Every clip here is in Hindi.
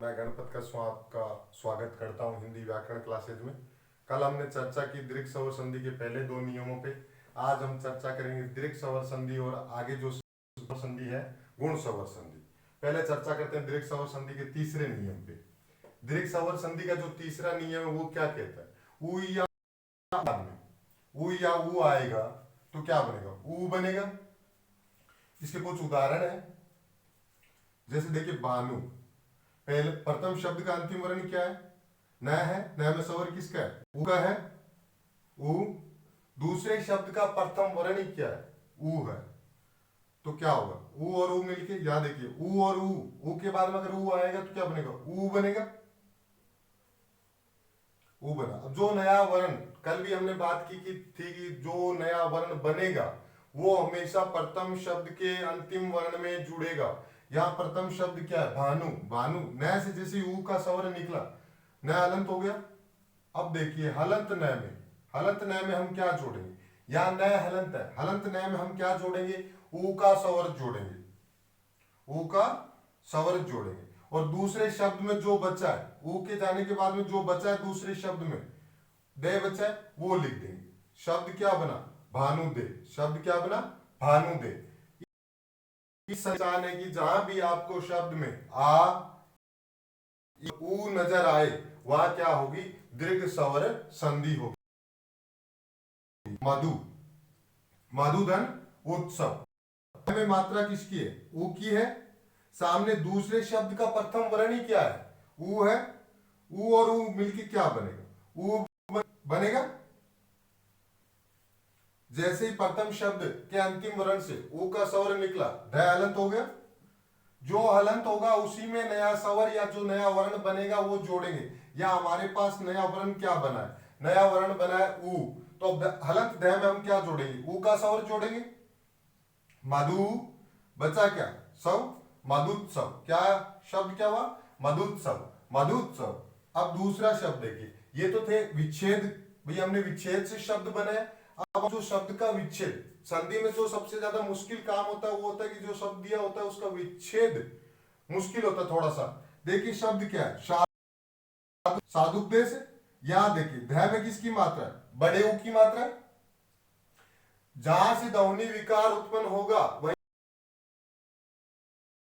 मैं गणपत का आपका स्वागत करता हूं हिंदी व्याकरण क्लासेज में। कल हमने चर्चा की दीर्घ स्वर संधि के पहले दो नियमों पे। आज हम चर्चा करेंगे दीर्घ स्वर संधि और आगे जो स्वर संधि है गुण स्वर संधि। पहले चर्चा करते हैं दीर्घ स्वर संधि के तीसरे नियम पे। दीर्घ स्वर संधि का जो तीसरा नियम है वो क्या कहता है? उ या बाद में उ या उ आएगा तो क्या बनेगा? उ बनेगा। इसके कुछ उदाहरण है, जैसे देखिए बानु। पहले प्रथम शब्द का अंतिम वर्ण क्या है? न है। न में स्वर किसका है? उ का है। उ। दूसरे शब्द का प्रथम वर्ण क्या है? उ है। तो क्या होगा? उ और उ मिलके, यहां देखिए उ और उ के बाद में अगर उ आएगा तो क्या बनेगा? उ बनेगा। उ बना। अब जो नया वर्ण, कल भी हमने बात की थी कि जो नया वर्ण बनेगा वो हमेशा प्रथम शब्द के अंतिम वर्ण में जुड़ेगा। यहाँ प्रथम शब्द क्या है? भानु। भानु न से जैसे ऊ का स्वर निकला, न हलंत हो गया। अब देखिए हलंत न में, हलंत न में हम क्या जोड़ेंगे? यहाँ न हलंत है, हलंत न में हम क्या जोड़ेंगे? ऊ का स्वर जोड़ेंगे। ऊ का स्वर जोड़ेंगे। और दूसरे शब्द में जो बचा है, ऊ के जाने के बाद में जो बचा है दूसरे शब्द में दे बचा है वो लिख देंगे। शब्द क्या बना? भानुदे। शब्द क्या बना? भानुदे। इस पहचान है कि जहां भी आपको शब्द में आ ऊ नजर आए वहां क्या होगी? दीर्घ स्वर संधि होगी। मधु, मधुधन, उत्सव में मात्रा किसकी है? ऊ की है। सामने दूसरे शब्द का प्रथम वर्ण ही क्या है? ऊ है। ऊ और ऊ मिलके क्या बनेगा? ऊ बनेगा। जैसे ही प्रथम शब्द के अंतिम वर्ण से ऊ का स्वर निकला, ध हलंत हो गया। जो हलंत होगा उसी में नया स्वर या जो नया वर्ण बनेगा वो जोड़ेंगे। या हमारे पास नया वर्ण क्या बना है? नया वर्ण बना है ऊ। तो हलंत ध में हम क्या जोड़ेंगे? ऊ का स्वर जोड़ेंगे। मधु बचा क्या? सव। मधुत्सव। क्या शब्द क्या हुआ? मधुत्सव। मधुत्सव। अब दूसरा शब्द देखिए, ये तो थे विच्छेद। भैया हमने विच्छेद से शब्द बनाए। अब जो शब्द का विच्छेद, संधि में जो सबसे ज्यादा मुश्किल काम होता है वो होता है कि जो शब्द दिया होता है उसका विच्छेद मुश्किल होता है थोड़ा सा। देखिए शब्द क्या है? साधुपदेश। यहां देखिए ध में किसकी मात्रा है? बड़े ऊ की मात्रा है। जहां से ध्वनि विकार उत्पन्न होगा वही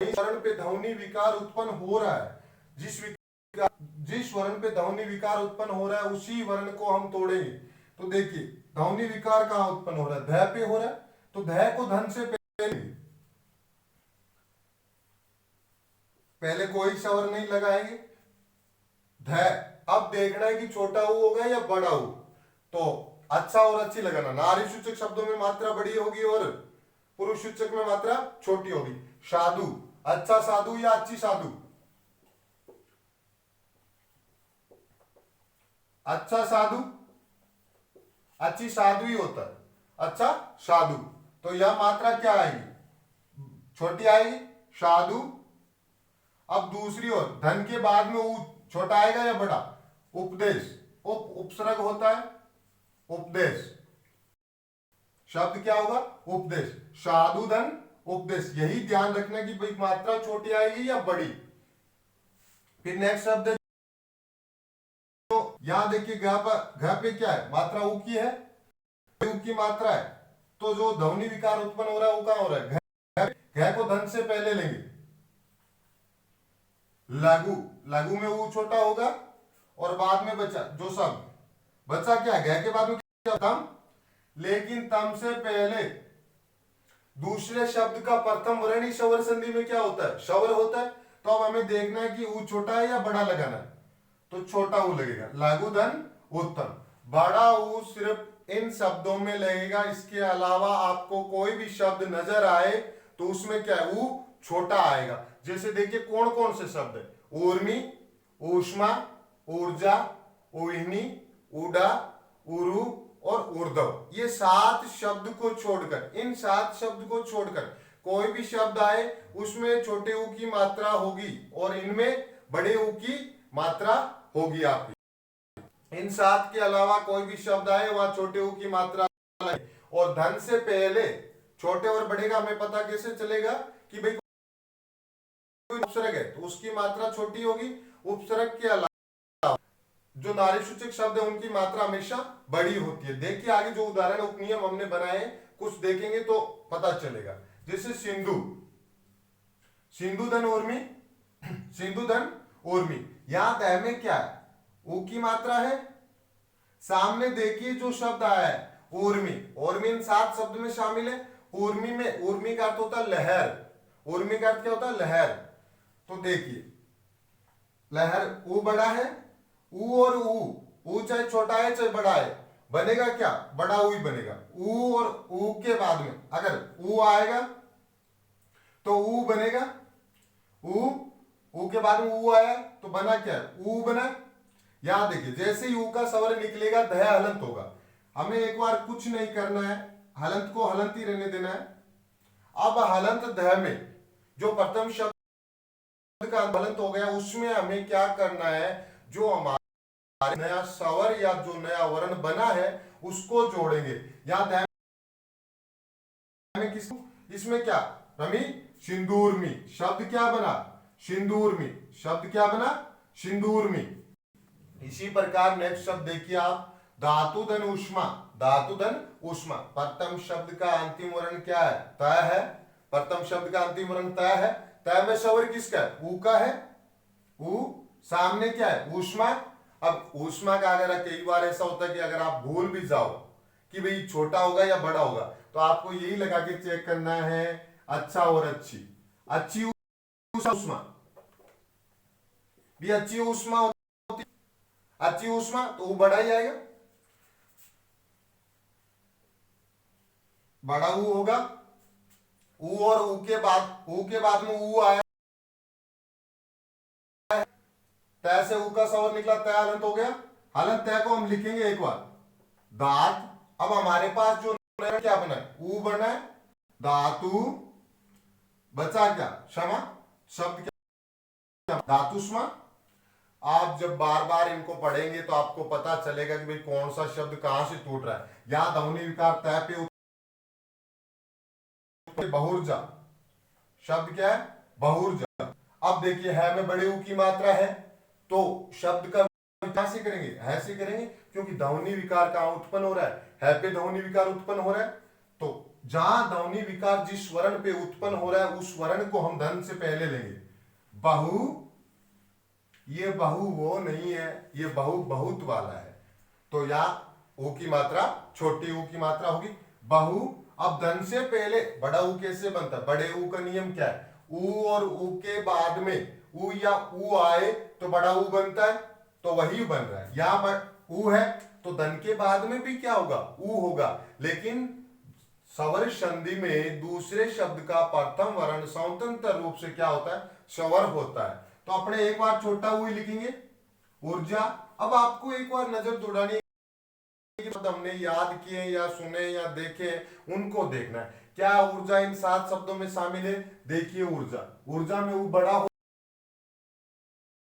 वर्ण पे ध्वनि विकार उत्पन्न हो रहा है। जिस वर्ण पे ध्वनि विकार उत्पन्न हो रहा है उसी वर्ण को हम तोड़ेंगे। तो देखिए ध्वनि विकार कहां उत्पन्न हो रहा है? ध पे हो रहा है। तो ध को धन से पहले कोई स्वर नहीं लगाएंगे। ध। अब देखना है कि छोटा ऊ होगा या बड़ा ऊ। तो अच्छा और अच्छी लगाना। नारी सूचक शब्दों में मात्रा बड़ी होगी और पुरुष सूचक में मात्रा छोटी होगी। साधु, अच्छा साधु या अच्छी साधु? अच्छा साधु, अच्छी साधु ही होता है। अच्छा साधु। तो यह मात्रा क्या आएगी? छोटी आएगी। साधु। अब दूसरी ओर धन के बाद में ऊ छोटा आएगा या बड़ा? उपदेश। उपसर्ग होता है उपदेश। शब्द क्या होगा? उपदेश। साधु धन उपदेश। यही ध्यान रखना कि भाई मात्रा छोटी आएगी या बड़ी। फिर नेक्स्ट शब्द है, तो यहां देखिए घ पे क्या है? मात्रा ऊ की है, ऊ की मात्रा है। तो जो ध्वनि विकार उत्पन्न हो रहा है वो कहां हो रहा है? घ को धन से पहले लेंगे। लघु, लघु में ऊ छोटा होगा और बाद में बचा जो शब्द बचा क्या? घ के बाद में क्या? तम। लेकिन तम से पहले दूसरे शब्द का प्रथम वर्ण ही स्वर संधि में क्या होता है? स्वर होता है। तो अब हमें देखना है कि ऊ छोटा है या बड़ा लगाना है। तो छोटा ऊ लगेगा। लघु धन उत्तम। बड़ा ऊ सिर्फ इन शब्दों में लगेगा, इसके अलावा आपको कोई भी शब्द नजर आए तो उसमें क्या है? ऊ छोटा आएगा। जैसे देखिए कौन कौन से शब्द है? ऊर्मी, ऊष्मा, ऊर्जा, ऊहिनी, ऊडा, उरु और ऊर्ध्व। ये 7 शब्द को छोड़कर, इन 7 शब्द को छोड़कर कोई भी शब्द आए उसमें छोटे ऊ की मात्रा होगी और इनमें बड़े ऊ की मात्रा होगी आपकी। इन 7 के अलावा कोई भी शब्द आए वहां छोटे ऊ की मात्रा लगे। और धन से पहले छोटे और बड़े का हमें पता कैसे चलेगा कि भाई कोई उपसर्ग है तो उसकी मात्रा छोटी होगी, उपसर्ग के अलावा जो नारी सूचक शब्द है उनकी मात्रा हमेशा बड़ी होती है। देखिए आगे जो उदाहरण उपनियम हमने बनाए कुछ देखेंगे तो पता चलेगा। जैसे सिंधु, सिंधु धन उर्मी, सिंधु धन उर्मी, यहां दह में क्या है, ऊ की मात्रा है। सामने देखिए जो शब्द आया है उर्मी, उर्मी इन 7 शब्द में शामिल है। उर्मी में, उर्मी का अर्थ होता है लहर, उर्मी का अर्थ क्या होता है लहर। तो देखिए लहर ऊ बड़ा है, ऊ और ऊ चाहे छोटा है चाहे बड़ा है, बनेगा क्या, बड़ा ऊ ही बनेगा। ऊ और ऊ के बाद में अगर ऊ आएगा तो ऊ बनेगा, ऊ के बाद में ऊ आया तो बना क्या, ऊ बना। यहां देखिए जैसे ही ऊ का स्वर निकलेगा दह हलंत होगा। हमें एक बार कुछ नहीं करना है, हलंत को हलंत ही रहने देना है। अब हलंत दह में जो प्रथम शब्द का हलंत हो गया उसमें हमें क्या करना है, जो हमारा नया स्वर या जो नया वर्ण बना है उसको जोड़ेंगे। यहां दह में किस, इसमें क्या रमी, सिंदूरमी, शब्द क्या बना, सिंदूरमी, शब्द क्या बना, सिंदूरमी। इसी प्रकार नेक्स्ट शब्द देखिए आप, धातु धन ऊष्मा, धातु धन ऊष्मा। प्रथम शब्द का अंतिम वर्ण क्या है, त है। प्रथम शब्द का अंतिम वर्ण त है। त में स्वर किसका है, ऊ का है। ऊ सामने क्या है, ऊष्मा। अब ऊष्मा का अगर कई बार ऐसा होता है कि अगर आप भूल भी जाओ कि भाई छोटा होगा या बड़ा होगा तो आपको यही लगा के चेक करना है अच्छा और अच्छी, अच्छी ऊष्मा भी अच्छी ऊष्मा होती, अच्छी ऊष्मा तो वो बड़ा ही आएगा, बड़ा ऊ होगा। ऊ और ऊ के बाद में ऊ आया, तय से ऊ का स्वर निकला, तय हलंत हो गया। हलंत तय को हम लिखेंगे एक बार, दात। अब हमारे पास जो क्या बना है, ऊ बना है, धातु बचा क्या, क्षमा, शब्द क्या, धातुष्मा। आप जब बार बार इनको पढ़ेंगे तो आपको पता चलेगा कि भाई कौन सा शब्द कहां से टूट रहा है। यहां ध्वनि विकार तय पे बहुर्जा, शब्द क्या है, बहुर्जा। अब देखिए है में बड़े ऊ की मात्रा है तो शब्द का कहां से करेंगे, है से करेंगे, क्योंकि ध्वनि विकार कहां उत्पन्न हो रहा है पे ध्वनि विकार उत्पन्न हो रहा है। तो जहां ध्वनि विकार जिस वर्ण पे उत्पन्न हो रहा है उस वर्ण को हम धन से पहले लेंगे। बहु, ये बहु वो नहीं है, ये बहु बहुत वाला है। तो यहां ऊ की मात्रा छोटी ऊ की मात्रा होगी बहु। अब धन से पहले बड़ा ऊ कैसे बनता है, बड़े ऊ का नियम क्या है, ऊ और ऊ के बाद में ऊ या ऊ आए तो बड़ा ऊ बनता है, तो वही बन रहा है। यहां ऊ है तो धन के बाद में भी क्या होगा, ऊ होगा। लेकिन स्वर संधि में दूसरे शब्द का प्रथम वर्ण स्वतंत्र रूप से क्या होता है, स्वर होता है। तो अपने एक बार छोटा ऊ ही लिखेंगे, ऊर्जा। अब आपको एक बार नजर दौड़ानी, हमने याद किए या सुने या देखे उनको देखना है, क्या ऊर्जा इन 7 शब्दों में शामिल है। देखिए ऊर्जा, ऊर्जा में वो बड़ा हो,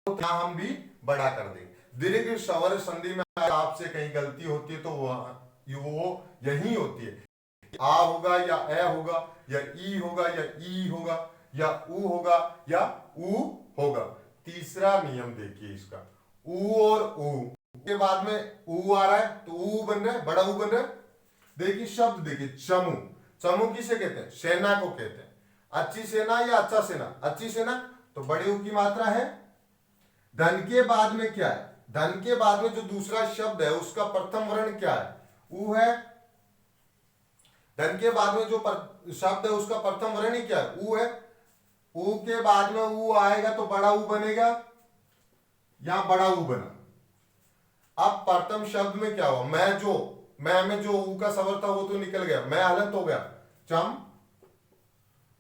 क्या हम भी बड़ा कर देंगे। दीर्घ स्वर संधि में आपसे कहीं गलती होती है तो वो यही होती है, आ होगा या ए होगा या ई होगा या ई होगा या ऊ होगा या ऊ होगा। तीसरा नियम देखिए इसका, ऊ और ऊ के बाद में ऊ आ रहा है तो ऊ बन रहा है, बड़ा ऊ बन रहा है। देखिए शब्द देखिए, चमू, चमू किसे कहते हैं, सेना को कहते हैं। अच्छी सेना या अच्छा सेना, अच्छी सेना, तो बड़े ऊ की मात्रा है। धन के बाद में क्या है, धन के बाद में जो दूसरा शब्द है उसका प्रथम वर्ण क्या है, ऊ है। धन के बाद में जो शब्द है उसका प्रथम वर्ण ही क्या है, ऊ है। ऊ के बाद में ऊ आएगा तो बड़ा ऊ बनेगा, यहां बड़ा ऊ बना। अब प्रथम शब्द में क्या हुआ, मैं में जो ऊ का स्वर था वो तो निकल गया, मैं हलंत हो गया, चम।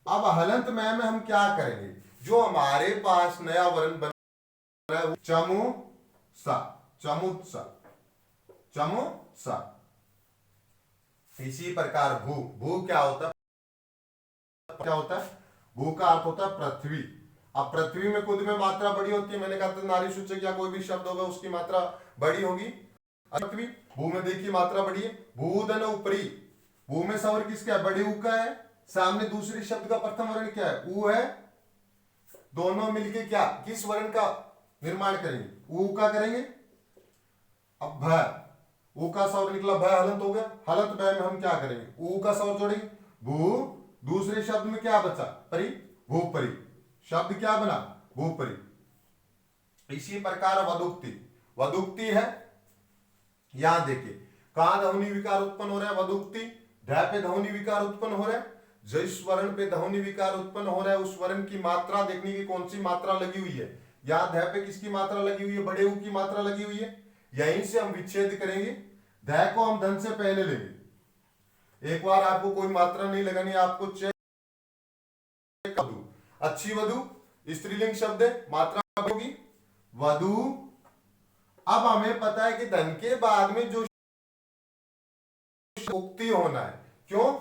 अब हलंत मैं में हम क्या करेंगे, जो हमारे पास नया वर्ण बन रहा है चमु सा, चमुत्सा, चमुत्सा। इसी प्रकार भू, भू क्या होता है, क्या होता है, भू का अर्थ होता है पृथ्वी। अब पृथ्वी में खुद में मात्रा बड़ी होती है, मैंने कहा था नारी सूचक या कोई भी शब्द होगा उसकी मात्रा बड़ी होगी। पृथ्वी, भू में देखिए मात्रा बड़ी है, भूधन ऊपरी, भू में स्वर किसका है, बड़े ऊ का है। सामने दूसरे शब्द का प्रथम वर्ण क्या है, ऊ है। दोनों मिलके क्या किस वर्ण का निर्माण करेंगे? ऊ का करेंगे। अब भ, ऊ का स्वर निकला, भ हलंत हो गया। हलंत भ में हम क्या करेंगे? ऊ का स्वर जोड़ेंगे, भू। दूसरे शब्द में क्या बचा? परी, भूपरी। शब्द क्या बना? भूपरी। इसी प्रकार वदुक्ति, वदुक्ति है, यहां देखिए कहां ध्वनि विकार उत्पन्न हो रहा है? वदुक्ति, ढ पे ध्वनि विकार उत्पन्न हो रहा है। जिस वर्ण पे ध्वनि विकार उत्पन्न हो रहा है उस वर्ण की मात्रा देखने की, कौन सी मात्रा लगी हुई है? यहां ध पे किसकी मात्रा लगी हुई है? बड़े ऊ की मात्रा लगी हुई है। यहीं से हम विच्छेद करेंगे। ध को हम धन से पहले लेंगे। एक बार आपको कोई मात्रा नहीं लगानी, आपको चेक। वधु, अच्छी वधु स्त्रीलिंग शब्द है, मात्रा होगी वधु। अब हमें पता है कि धन के बाद में जो उक्ति होना है, क्यों?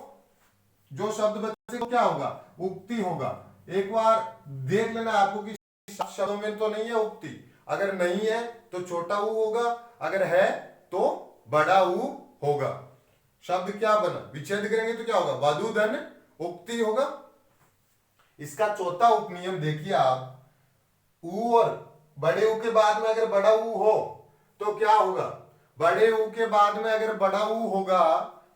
जो शब्द बचे तो क्या होगा? उक्ति होगा। एक बार देख लेना आपको कि शब्दों में तो नहीं है उक्ति। अगर नहीं है तो छोटा ऊ होगा, अगर है तो बड़ा ऊ होगा। शब्द क्या बना? विच्छेद करेंगे तो क्या होगा? वधु धन उक्ति होगा। इसका चौथा उपनियम देखिए आप, ऊ और बड़े ऊ के बाद में अगर बड़ा ऊ हो तो क्या होगा? बड़े ऊ के बाद में अगर बड़ा ऊ होगा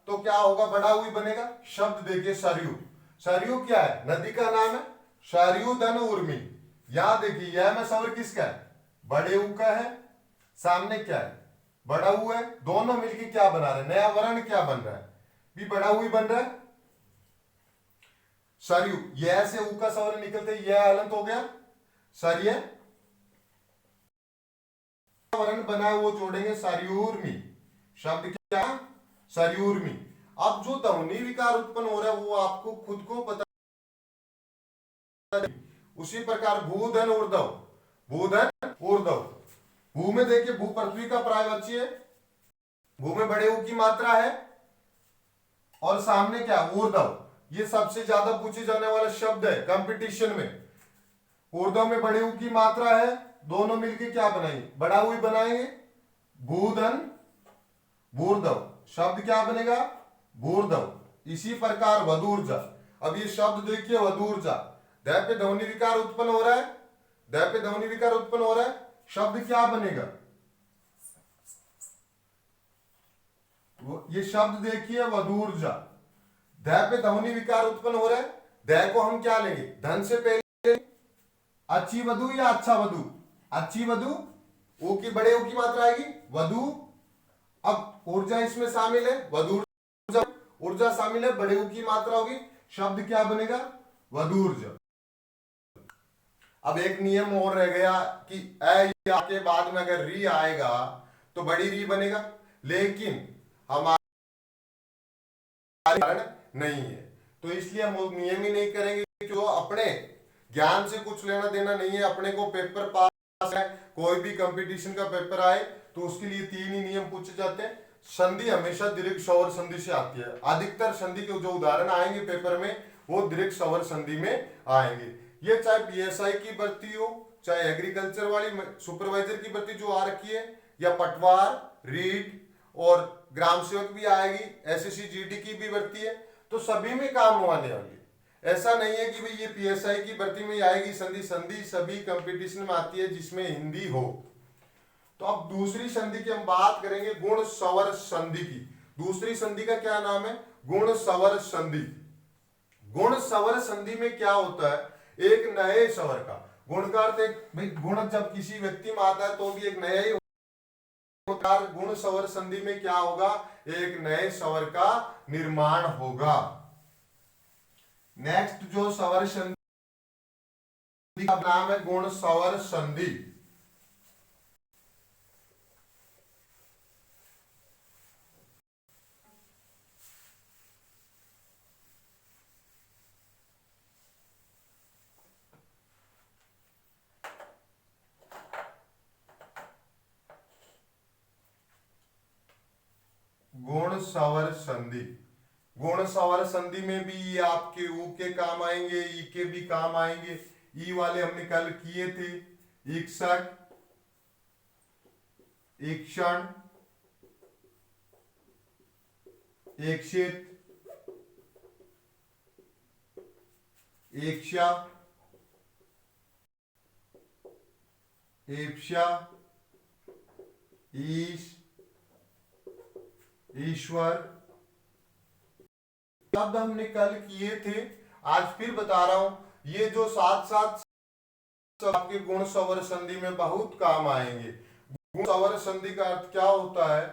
तो क्या होगा? बड़ा ऊ ही बनेगा। शब्द देखिए सरयू, सरयू क्या है? नदी का नाम है। सरयू धन उर्मी, यहां देखिए यह में स्वर किसका है? बड़े ऊ का है। सामने क्या है? बड़ा ऊ है। दोनों मिलकर क्या बना रहे? नया वर्ण क्या बन रहा है? भी बड़ा ऊ ही बन रहा है। सरयू, यह से ऊ का स्वर निकलते यह हलंत हो गया। सरय वर्ण बना वो जोड़ेंगे सरयूर्मी। शब्द क्या? सरयूर्मी। अब जो ध्वनि विकार उत्पन्न हो रहा है वो आपको खुद को पता। उसी प्रकार भूधन ऊर्ध्व, भूधन ऊर्ध्व। भू में देखिए भू पृथ्वी का पर्यायवाची है। भू में बड़े ऊ की मात्रा है और सामने क्या? ऊर्ध्व। ये सबसे ज्यादा पूछे जाने वाला शब्द है कंपटीशन में। ऊर्ध्व में बड़े ऊ की मात्रा है, दोनों मिलके क्या बनाएंगे? बड़ा ऊ ही बनाएंगे। भूधन भूर्धव, शब्द क्या बनेगा? भूर्धव। इसी प्रकार वधूर्जा। अब ये शब्द देखिए वधूर्जा, द पे ध्वनि विकार उत्पन्न हो रहा है, द पे ध्वनि विकार उत्पन्न हो रहा है। शब्द क्या बनेगा? ये शब्द देखिए वधूर्जा, द पे ध्वनि विकार उत्पन्न हो रहा है। द को हम क्या लेंगे? धन से पहले। अच्छी वधु या अच्छा वधु? अच्छी वधु। ऊ की बड़े ऊ की मात्रा आएगी वधु। अब ऊर्जा इसमें शामिल है, वधूर्जा, ऊर्जा शामिल है, बड़े ऊ की मात्रा होगी। शब्द क्या बनेगा? वधूर्जा। अब एक नियम और रह गया कि ए के बाद में अगर री आएगा तो बड़ी री बनेगा, लेकिन हमारा कारण नहीं है तो इसलिए हम नियम ही नहीं करेंगे। जो अपने ज्ञान से कुछ लेना देना नहीं है, अपने को पेपर पास है, कोई भी कंपटीशन का पेपर आए तो उसके लिए 3 ही नियम पूछे जाते हैं। संधि हमेशा दीर्घ सवर संधि से आती है। अधिकतर संधि के जो उदाहरण आएंगे पेपर में वो दीर्घ सवर संधि में आएंगे। ये चाहे पीएसआई की भर्ती हो, चाहे एग्रीकल्चर वाली सुपरवाइजर की भर्ती जो आ रखी है, या पटवार, रीड और ग्राम सेवक भी आएगी, एसएससी जीडी की भी भर्ती है, तो सभी में काम आने वाली है। ऐसा नहीं है कि भाई ये पीएसआई की भर्ती में आएगी संधि। संधि सभी कंपटीशन में आती है जिसमें हिंदी हो। तो अब दूसरी संधि की हम बात करेंगे, गुण स्वर संधि की। दूसरी संधि का क्या नाम है? गुण स्वर संधि। गुण स्वर संधि में क्या होता है? एक नए स्वर का गुण का अर्थ, एक भाई गुण जब किसी व्यक्ति में आता है तो भी एक नया ही होता। गुण स्वर संधि में क्या होगा? एक नए स्वर का निर्माण होगा। नेक्स्ट जो स्वर संधि का नाम है गुण स्वर संधि। गुण स्वर संधि, गुण स्वर संधि में भी ये आपके ऊ के काम आएंगे, ई के भी काम आएंगे। ई वाले हमने कल किए थे, इक्सठ, ईक्षण, ईक्षित, ईक्षा, एप्स्या, ईश, ईश्वर शब्द हमने कल किए थे। आज फिर बता रहा हूं, ये जो सात सात आपके गुण स्वर संधि में बहुत काम आएंगे। गुण स्वर संधि का अर्थ क्या होता है,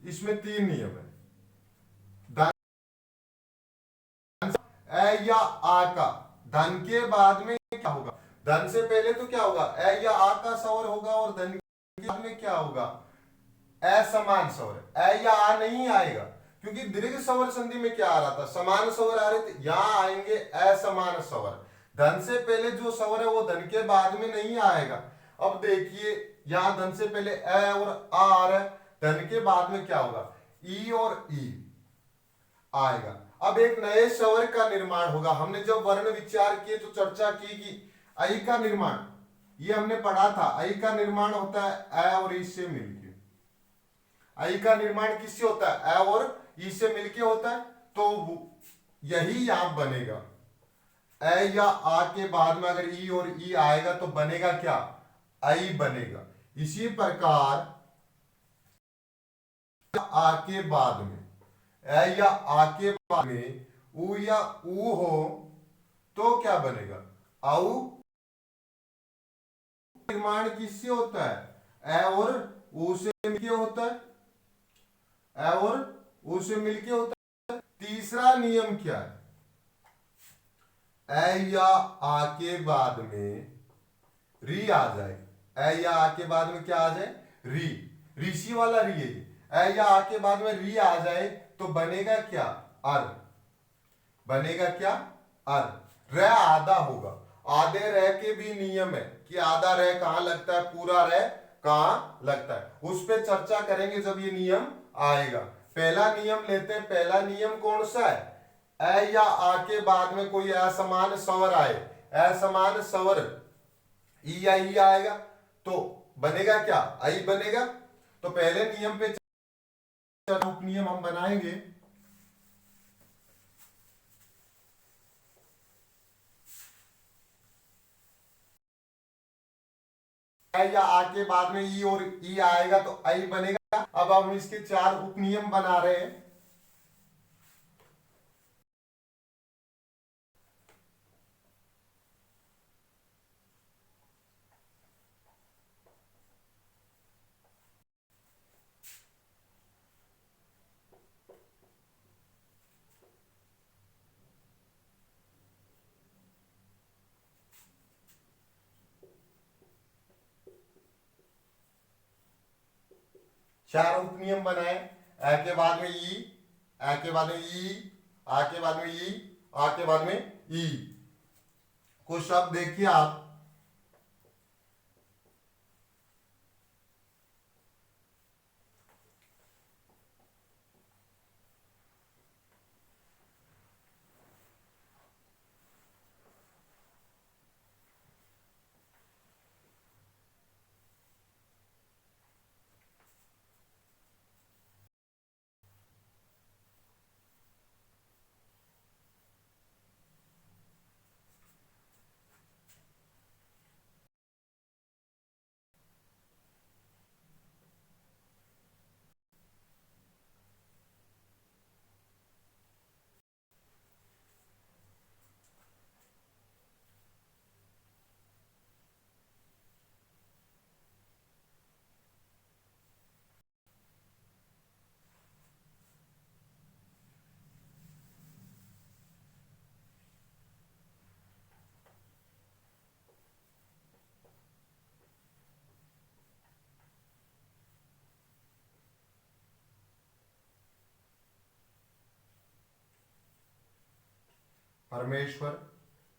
इसमें 3 नियम है। ए या आ का धन के बाद में क्या होगा, धन से पहले तो क्या होगा, ए या आ का स्वर होगा, और धन के बाद में क्या होगा, असमान स्वर। ए या आ नहीं आएगा, क्योंकि दीर्घ स्वर संधि में क्या आ रहा था, समान स्वर आ रहे थे, यहां आएंगे असमान स्वर। धन से पहले जो स्वर है वो धन के बाद में नहीं आएगा। अब देखिए यहां धन से पहले ए और आ रहा है, धन के बाद में क्या होगा, ई और ई आएगा। अब एक नए स्वर का निर्माण होगा। हमने जब वर्ण विचार किए तो चर्चा की कि आई का निर्माण, ये हमने पढ़ा था, आई का निर्माण होता है ए और ई से मिलकर। आई का निर्माण किससे होता है, ए और ई से मिलके होता है, तो यही यहां बनेगा। ए या आ के बाद में अगर ई और ई आएगा तो बनेगा क्या, आई बनेगा। इसी प्रकार आ के बाद में, ए या आ के बाद में उ या ऊ हो तो क्या बनेगा, आउ। निर्माण किससे होता है, ए और ऊ से मिलके होता है, ए और ऊ से मिलके होता है। तीसरा नियम क्या है, ए या आ के बाद में री आ जाए, ए या आ के बाद में क्या आ जाए, री, ऋषि वाला री है ये। ए या आ के बाद में री आ जाए तो बनेगा क्या, अर, बनेगा क्या, अर। र आधा होगा, आधे रह के भी नियम है कि आधा रह कहां लगता है, पूरा रह कहां लगता है, उस पर चर्चा करेंगे जब ये नियम आएगा। पहला नियम लेते हैं। पहला नियम कौन सा है, ए या आ के बाद में कोई असमान स्वर आए, असमान स्वर ई या ई आएगा तो बनेगा क्या, आई बनेगा। तो पहले नियम पे उपनियम हम बनाएंगे। या आ के बाद में ई और ई आएगा तो आई बनेगा। अब हम इसके 4 उपनियम बना रहे हैं। चार उपनियम बनाए, ए के बाद में ई, ए के बाद में ई, आ के बाद में ई, आ के बाद में ई। कुछ शब्द देखिए आप, परमेश्वर,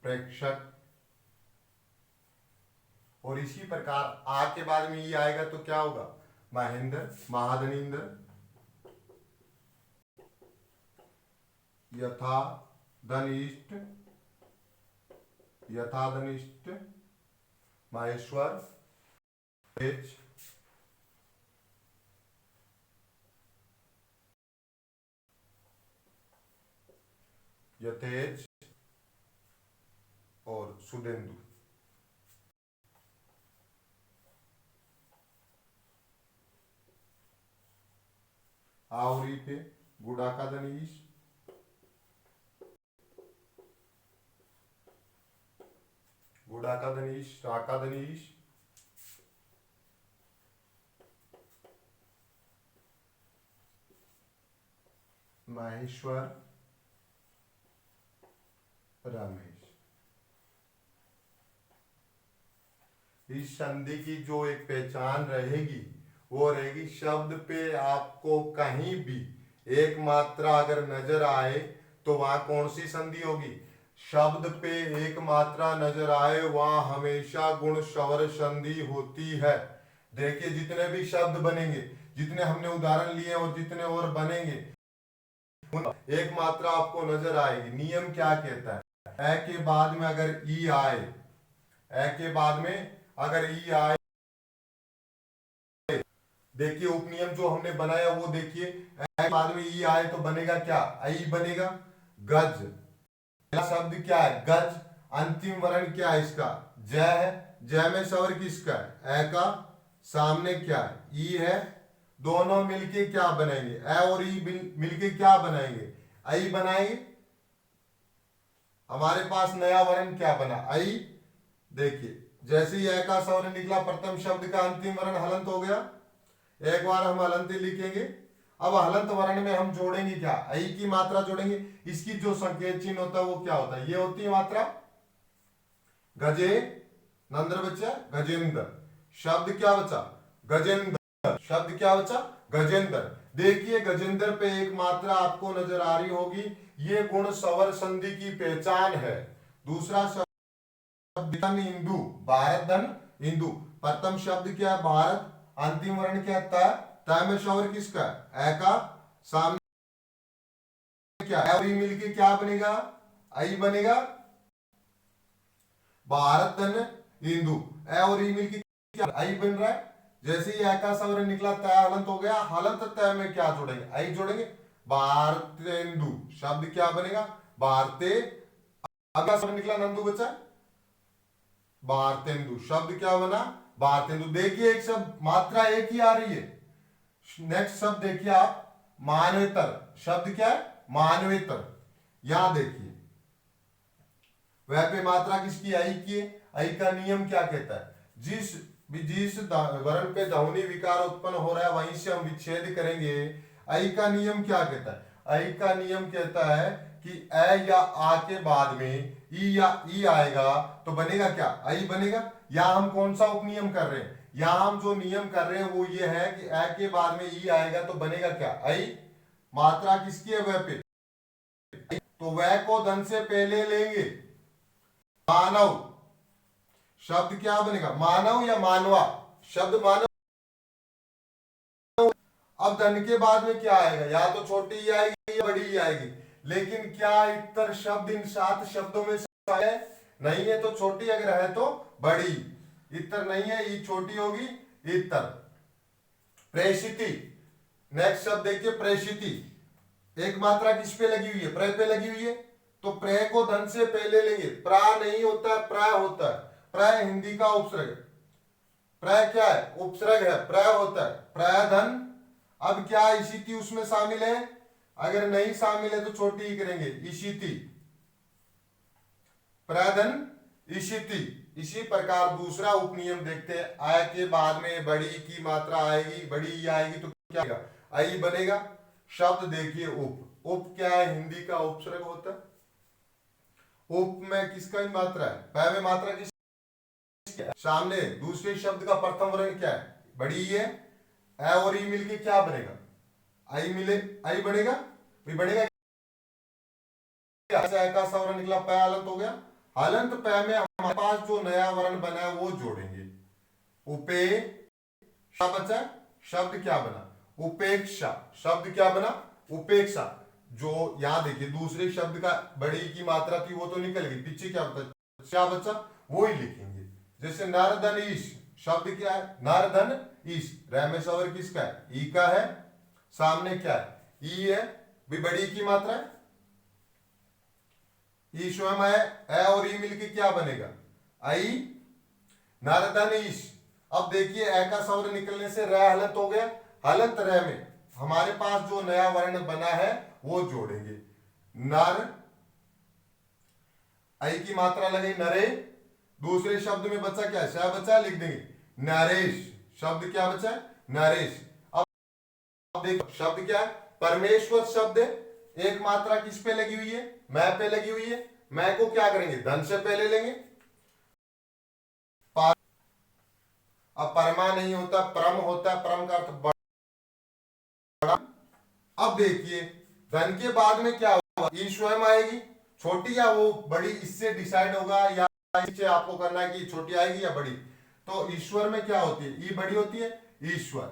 प्रेक्षक, और इसी प्रकार आ के बाद में ई आएगा तो क्या होगा, महेंद्र, महाधनीन्द्र, यथा धनिष्ठ, यथा धनिष्ठ, महेश्वर, तेज, यथेज और सुदेंदु। आ और ई पे गुड़ा का धन ईश, गुड़ा का धन ईश, रा का धन ईश, महेश्वर रमेश। इस संधि की जो एक पहचान रहेगी वो रहेगी शब्द पे आपको कहीं भी एक मात्रा अगर नजर आए तो वहां कौन सी संधि होगी? शब्द पे एक मात्रा नजर आए वहां हमेशा गुण स्वर संधि होती है। देखिए जितने भी शब्द बनेंगे, जितने हमने उदाहरण लिए और जितने और बनेंगे, एक मात्रा आपको नजर आएगी। नियम क्या कहता है? ए के बाद में अगर ई आए, ए के बाद में अगर ई आए, देखिए उपनियम जो हमने बनाया वो देखिए, ए के बाद में ई आए तो बनेगा क्या? आई बनेगा गज। पहला शब्द क्या है? गज। अंतिम वर्ण क्या है इसका? ज है। ज में स्वर किसका है? ए का। सामने क्या है? ई है। दोनों मिलके क्या बनाएंगे? ए और ई मिलके क्या बनाएंगे? आई बनाएंगे। हमारे पास नया वर्ण क्या बना? आई। देखिए जैसे ही ए का स्वर निकला, प्रथम शब्द का अंतिम वर्ण हलंत हो गया। एक बार हम हलंत लिखेंगे। अब हलंत वर्ण में हम जोड़ेंगे क्या? आई की मात्रा जोड़ेंगे। इसकी जो संकेत चिन्ह होता है वो क्या होता है? ये होती है मात्रा गजे, नंदर बच्चा गजेंद्र। शब्द क्या बचा? गजेंद्र। शब्द क्या बचा? गजेंद्र। देखिए गजेंद्र पे एक मात्रा आपको नजर आ रही होगी, ये गुण स्वर संधि की पहचान है। दूसरा शब्द इंदु, भारत धन इंदु। प्रथम शब्द क्या है? भारत। अंतिम वर्ण क्या है? त में स्वर किसका है? ए का। सामने क्या है? और ई मिलके क्या बनेगा? आई बनेगा। भारत धन इंदु। ए और ई मिलके क्या? आई बन रहा है। जैसे ही ए का स्वर निकला, तय हलंत हो गया। हलंत तय में क्या जोड़ेंगे? आई जोड़ेंगे। भारतेंदु। शब्द क्या बनेगा? भारते। अगला स्वर निकला नंदू बच्चा, भारतेंदु। शब्द क्या बना? भारतेंदु। देखिए एक शब्द मात्रा एक ही आ रही है। नेक्स्ट शब्द देखिए आप, मानवेतर। शब्द क्या है? मानवेतर। यहां देखिए वह पे मात्रा किसकी? आई की है। आई का नियम क्या कहता है? जिस वर्ण पे ध्वनि विकार उत्पन्न हो रहा है वहीं से हम विच्छेद करेंगे। आई का नियम क्या कहता है? आई का नियम कहता है कि ए या आ के बाद में ई या ई आएगा तो बनेगा क्या? आई बनेगा। यहां हम कौन सा उपनियम कर रहे हैं? यहां हम जो नियम कर रहे हैं वो ये है कि ए के बाद में ई आएगा तो बनेगा क्या? आई। मात्रा किसकी है? वह पे। तो वह को धन से पहले लेंगे। मानव। शब्द क्या बनेगा? मानव या मानवा। शब्द मानव। अब धन के बाद में क्या आएगा? या तो छोटी ही आएगी या बड़ी ही आएगी। लेकिन क्या इतर शब्द इन 7 शब्दों में है? नहीं है तो छोटी, अगर है तो बड़ी। इतर नहीं है, ई छोटी होगी, इतर। प्रेषिति। नेक्स्ट शब्द देखिए, प्रेषिति। एक मात्रा किस पे लगी हुई है? प्र पे लगी हुई है, तो प्र को धन से पहले लेंगे। प्रा नहीं होता है, प्र होता है। प्र हिंदी का उपसर्ग। प्र क्या है? उपसर्ग है, प्र होता है। प्रधन। अब क्या इशिति उसमें शामिल है? अगर नहीं शामिल है तो छोटी ही करेंगे, इशिति। प्रधन इशिति। इसी प्रकार दूसरा उपनियम देखते हैं। आय के बाद में बड़ी की मात्रा आएगी, बड़ी ई आएगी तो क्या आएगा? आई बनेगा। शब्द देखिए उप। उप क्या है? हिंदी का उपसर्ग होता है। उप में किसका ही मात्रा है? पै में मात्रा किस? सामने दूसरे शब्द का प्रथम वर्ण क्या है? बड़ी ई है। ए और ई मिलके क्या बनेगा? आई मिले, आई बनेगा। भी बनेगा क्या? ए का सा वर्ण निकला, पै हलंत हो गया। हलंत पै में हमारे पास जो नया वर्ण बना है वो जोड़ेंगे। उपे बचा। शब्द क्या बना? उपेक्षा। शब्द क्या बना? उपेक्षा। जो यहां देखिए दूसरे शब्द का बड़ी की मात्रा थी वो तो निकल गई, पीछे क्या बचा? वो ही लिखेंगे। जैसे नरधन ईश। शब्द क्या है? नरधन ईश। रमेश्वर किसका है? ई का है। सामने क्या है? ई है, भी बड़ी की मात्रा है। ई स्वयं है। ए और ई मिलके क्या बनेगा? आई। नरधन ईश। अब देखिए ए का स्वर निकलने से र हलंत हो गया। हलंत र में हमारे पास जो नया वर्ण बना है वो जोड़ेंगे। नर, आई की मात्रा लगे नरे, दूसरे शब्द में बचा क्या, श बचा, लिख देंगे नरेश। शब्द क्या बचा है, नरेश। अब देखो शब्द क्या है, परमेश्वर शब्द है। एक मात्रा किस पे लगी हुई है, मैं पे लगी हुई है। मैं को क्या करेंगे, धन से पहले लेंगे। अब परमा नहीं होता, परम होता है। परम का अर्थ बड़ा। अब देखिए धन के बाद में क्या होगा, ई स्वयं आएगी, छोटी या वो बड़ी, इससे डिसाइड होगा, या इससे आपको करना है कि छोटी आएगी या बड़ी। तो ईश्वर में क्या होती है, ई बड़ी होती है, ईश्वर।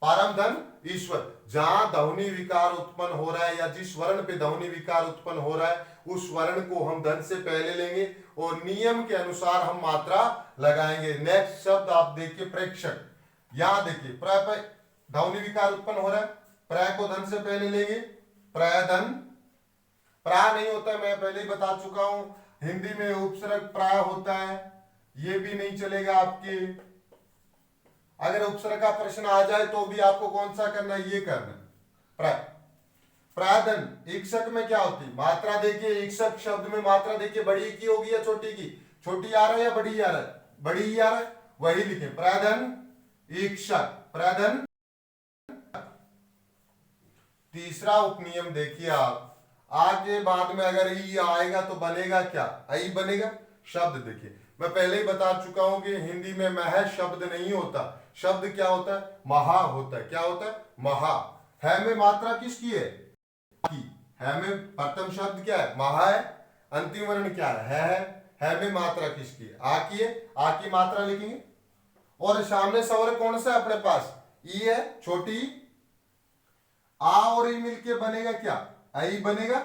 परम धन ईश्वर। जहां ध्वनि विकार उत्पन्न हो रहा है या जिस वर्ण पे ध्वनि विकार उत्पन्न हो रहा है उस वर्ण को हम धन से पहले लेंगे और नियम के अनुसार हम मात्रा लगाएंगे। नेक्स्ट शब्द आप देखिए प्रेक्षक। यहां देखिए प्र पे ध्वनि विकार उत्पन्न हो रहा है, प्र को धन से पहले लेंगे, प्रधन। प्रा नहीं होता है, मैं पहले ही बता चुका हूं। हिंदी में उपसर्ग प्रा होता है, ये भी नहीं चलेगा आपके। अगर उपसर्ग का प्रश्न आ जाए तो भी आपको कौन सा करना है, ये करना। प्राधन इक्षक में क्या होती है, मात्रा देखिए, इक्षक शब्द में मात्रा देखिए, बड़ी की होगी या छोटी की, छोटी आ रहा है या बड़ी आ रहा है, बड़ी ही आ रहा है, वही लिखे प्राधन इक्षक, प्राधन। तीसरा उपनियम देखिए आप, आगे बाद में अगर ई आएगा तो बनेगा क्या, आई बनेगा। शब्द देखिए मैं पहले ही बता चुका हूं कि हिंदी में मह शब्द नहीं होता, शब्द क्या होता है, महा होता है। क्या होता है, महा। है में मात्रा किसकी है, की। है में प्रथम शब्द क्या है, महा है। अंतिम वर्ण क्या है में मात्रा किसकी है, आ की है। आ की मात्रा लिखेंगे और सामने स्वर कौन सा है अपने पास, ई है, छोटी। आ और ई मिलके बनेगा क्या, आई बनेगा।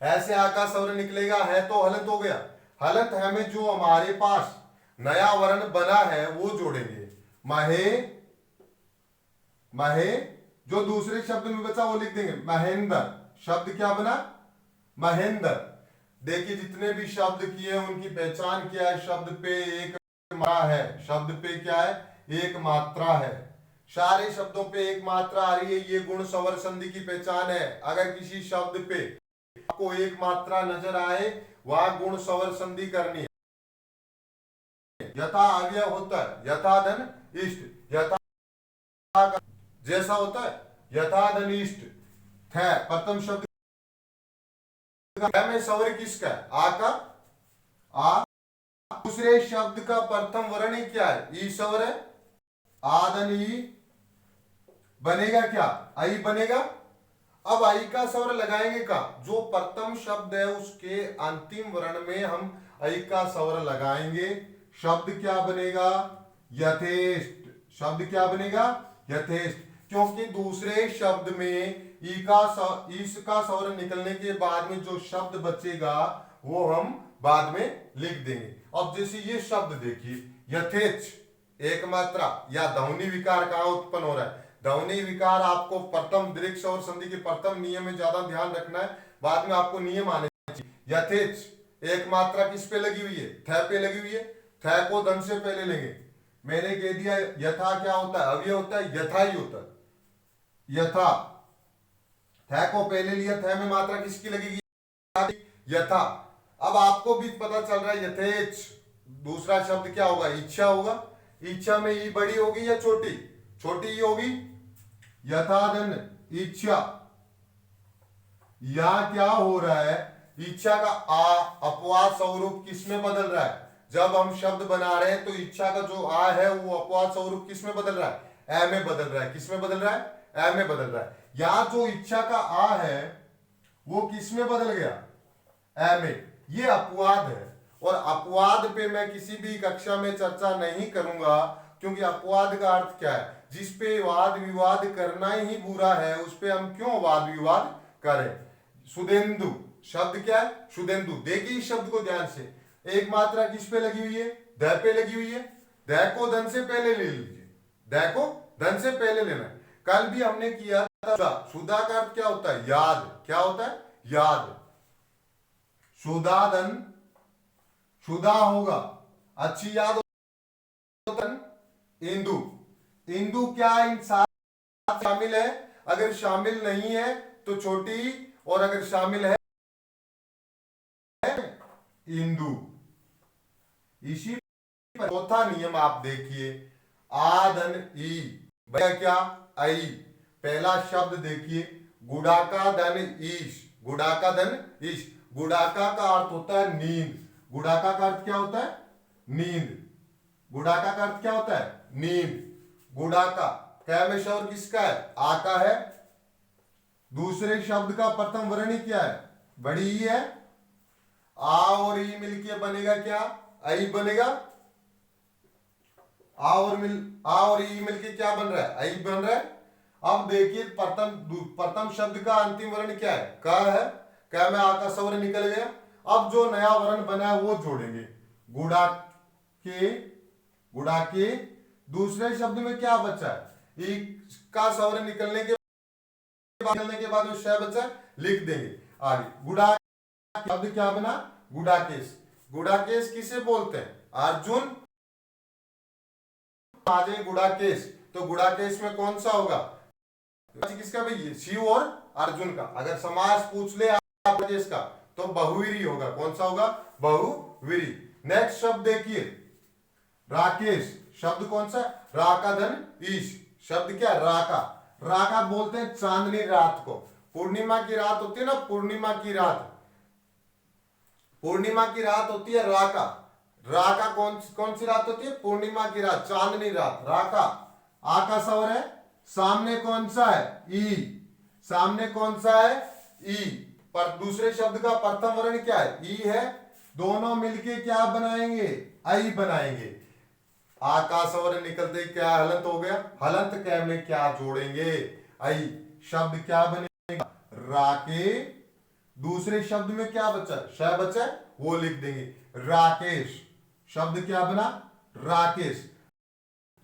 ऐसे आ का स्वर निकलेगा, है तो हलंत हो गया। हलंत है में जो हमारे पास नया वर्ण बना है वो जोड़ेंगे। महे, महे। जो दूसरे शब्द में बचा वो लिख देंगे महेंद्र। शब्द क्या बना, महेंद्र। देखिए जितने भी शब्द किए उनकी पहचान क्या है, शब्द पे एक मात्रा है, शब्द पे क्या है, एक मात्रा है। सारे शब्दों पे एक मात्रा आ रही है, ये गुण स्वर संधि की पहचान है। अगर किसी शब्द पे आपको एक मात्रा नजर आए वहां गुण स्वर संधि करनी है। यथा अव्यय होता है, यथा धन इष्ट, यथा जैसा होता है, यथा धन इष्ट। प्रथम शब्द में स्वर किसका है, आ का, आ। दूसरे शब्द का प्रथम वर्ण ही क्या है, ई स्वर है, आदन ई बनेगा क्या, आई बनेगा। अब आई का स्वर लगाएंगे का, जो प्रथम शब्द है उसके अंतिम वर्ण में हम आई का स्वर लगाएंगे। शब्द क्या बनेगा, यथेष्ट। शब्द क्या बनेगा, यथेष्ट। क्योंकि दूसरे शब्द में ईस का स्वर निकलने के बाद में जो शब्द बचेगा वो हम बाद में लिख देंगे। अब जैसे ये शब्द देखिए यथेच, एक मात्रा या ध्वनि विकार कहां उत्पन्न हो रहा है, ध्वनि विकार आपको प्रथम दीर्घ स्वर संधि के प्रथम नियम में ज्यादा ध्यान रखना है, बाद में आपको नियम आने चाहिए। यथेच एक मात्रा किस पे लगी हुई है, थ पे लगी हुई है, थ को धन से पहले लेंगे। मैंने कह दिया यथा क्या होता है, अव्यय होता है, यथा ही होता है, यथा। थ को पहले लिया, थ में मात्रा किसकी लगेगी, यथा। अब आपको भी पता चल रहा है यथेच दूसरा शब्द क्या होगा, इच्छा होगा। इच्छा में ई बड़ी होगी या छोटी, छोटी ही होगी। यथाधन इच्छा, या क्या हो रहा है, इच्छा का आ अपवाद स्वरूप किस में बदल रहा है, जब हम शब्द बना रहे हैं तो इच्छा का जो आ है वो अपवाद स्वरूप किस में बदल रहा है, ए में बदल रहा है। किस में बदल रहा है, ए में बदल रहा है। यहां जो इच्छा का आ है वो किस में बदल गया, ए में। ये अपवाद है और अपवाद पे मैं किसी भी कक्षा में चर्चा नहीं करूंगा, क्योंकि अपवाद का अर्थ क्या है, जिस पे वाद विवाद करना ही बुरा है उस पे हम क्यों वाद विवाद करें। सुदेंदु शब्द क्या है, सुदेंदु। देखिए इस शब्द को ध्यान से, एक मात्रा किस पे लगी हुई है, द पे लगी हुई है। द को धन से पहले ले लीजिए, द को धन से पहले लेना है। कल भी हमने किया था, सुधा का अर्थ क्या होता है, याद। क्या होता है, याद। सुधाधन, सुधा होगा अच्छी याद, इंदु इंदु क्या इन सात शामिल है? अगर शामिल नहीं है तो छोटी, और अगर शामिल है इंदु। इसी पर चौथा नियम आप देखिए, आ धन ई, भैया क्या आई। पहला शब्द देखिए, गुड़ाका धन ईश, गुड़ाका धन ईश। गुड़ाका का अर्थ होता है नींद। गुड़ाका का अर्थ क्या होता है? नींद। गुड़ाका का अर्थ क्या होता है? नींद। गुड़ाका क्या में शब्द किसका है? आ का है। दूसरे शब्द का प्रथम वर्ण क्या है? बड़ी ई है। आ और ई मिलके बनेगा क्या? आई बनेगा। आ और ई मिलके क्या बन रहा है? आई बन रहा है। अब देखिए प्रथम शब्द का अंतिम वर्ण क्या है? क है। क में आ का स्वर निकल गया। अब जो नया वर्ण बना है वो जोड़ेंगे, गुड़ा के। गुड़ा के दूसरे शब्द में क्या बचा है? ई का स्वर निकलने के बाद जो श बचा है लिख देंगे आगे। गुड़ा शब्द क्या बना? गुड़ाकेश। गुड़ाकेश किसे बोलते हैं? अर्जुन आजे गुड़ाकेश, तो गुड़ाकेश में कौन सा होगा? किसका भाई? शिव और अर्जुन का। अगर समास पूछ ले आप इसका तो बहुवीरी होगा। कौन सा होगा? बहुवीरी। नेक्स्ट शब्द देखिए, राकेश। शब्द कौन सा? राका धन ईश। शब्द क्या? राका। राका बोलते हैं चांदनी रात को। पूर्णिमा की रात होती है ना, पूर्णिमा की रात, पूर्णिमा की रात होती है राका। राका कौन सी रात होती है? पूर्णिमा की रात, चांदनी रात, राका। आ का स्वर है, सामने कौन सा है? ई। सामने कौन सा है? ई। पर दूसरे शब्द का प्रथम वर्ण क्या है? ई है। दोनों मिलके क्या बनाएंगे? आई बनाएंगे। आ का स्वर निकलते क्या हलंत हो गया? हलंत कै में क्या जोड़ेंगे? आई। शब्द क्या बनेगा? राके। दूसरे शब्द में क्या बचा? श बचा, वो लिख देंगे राकेश। शब्द क्या बना? राकेश।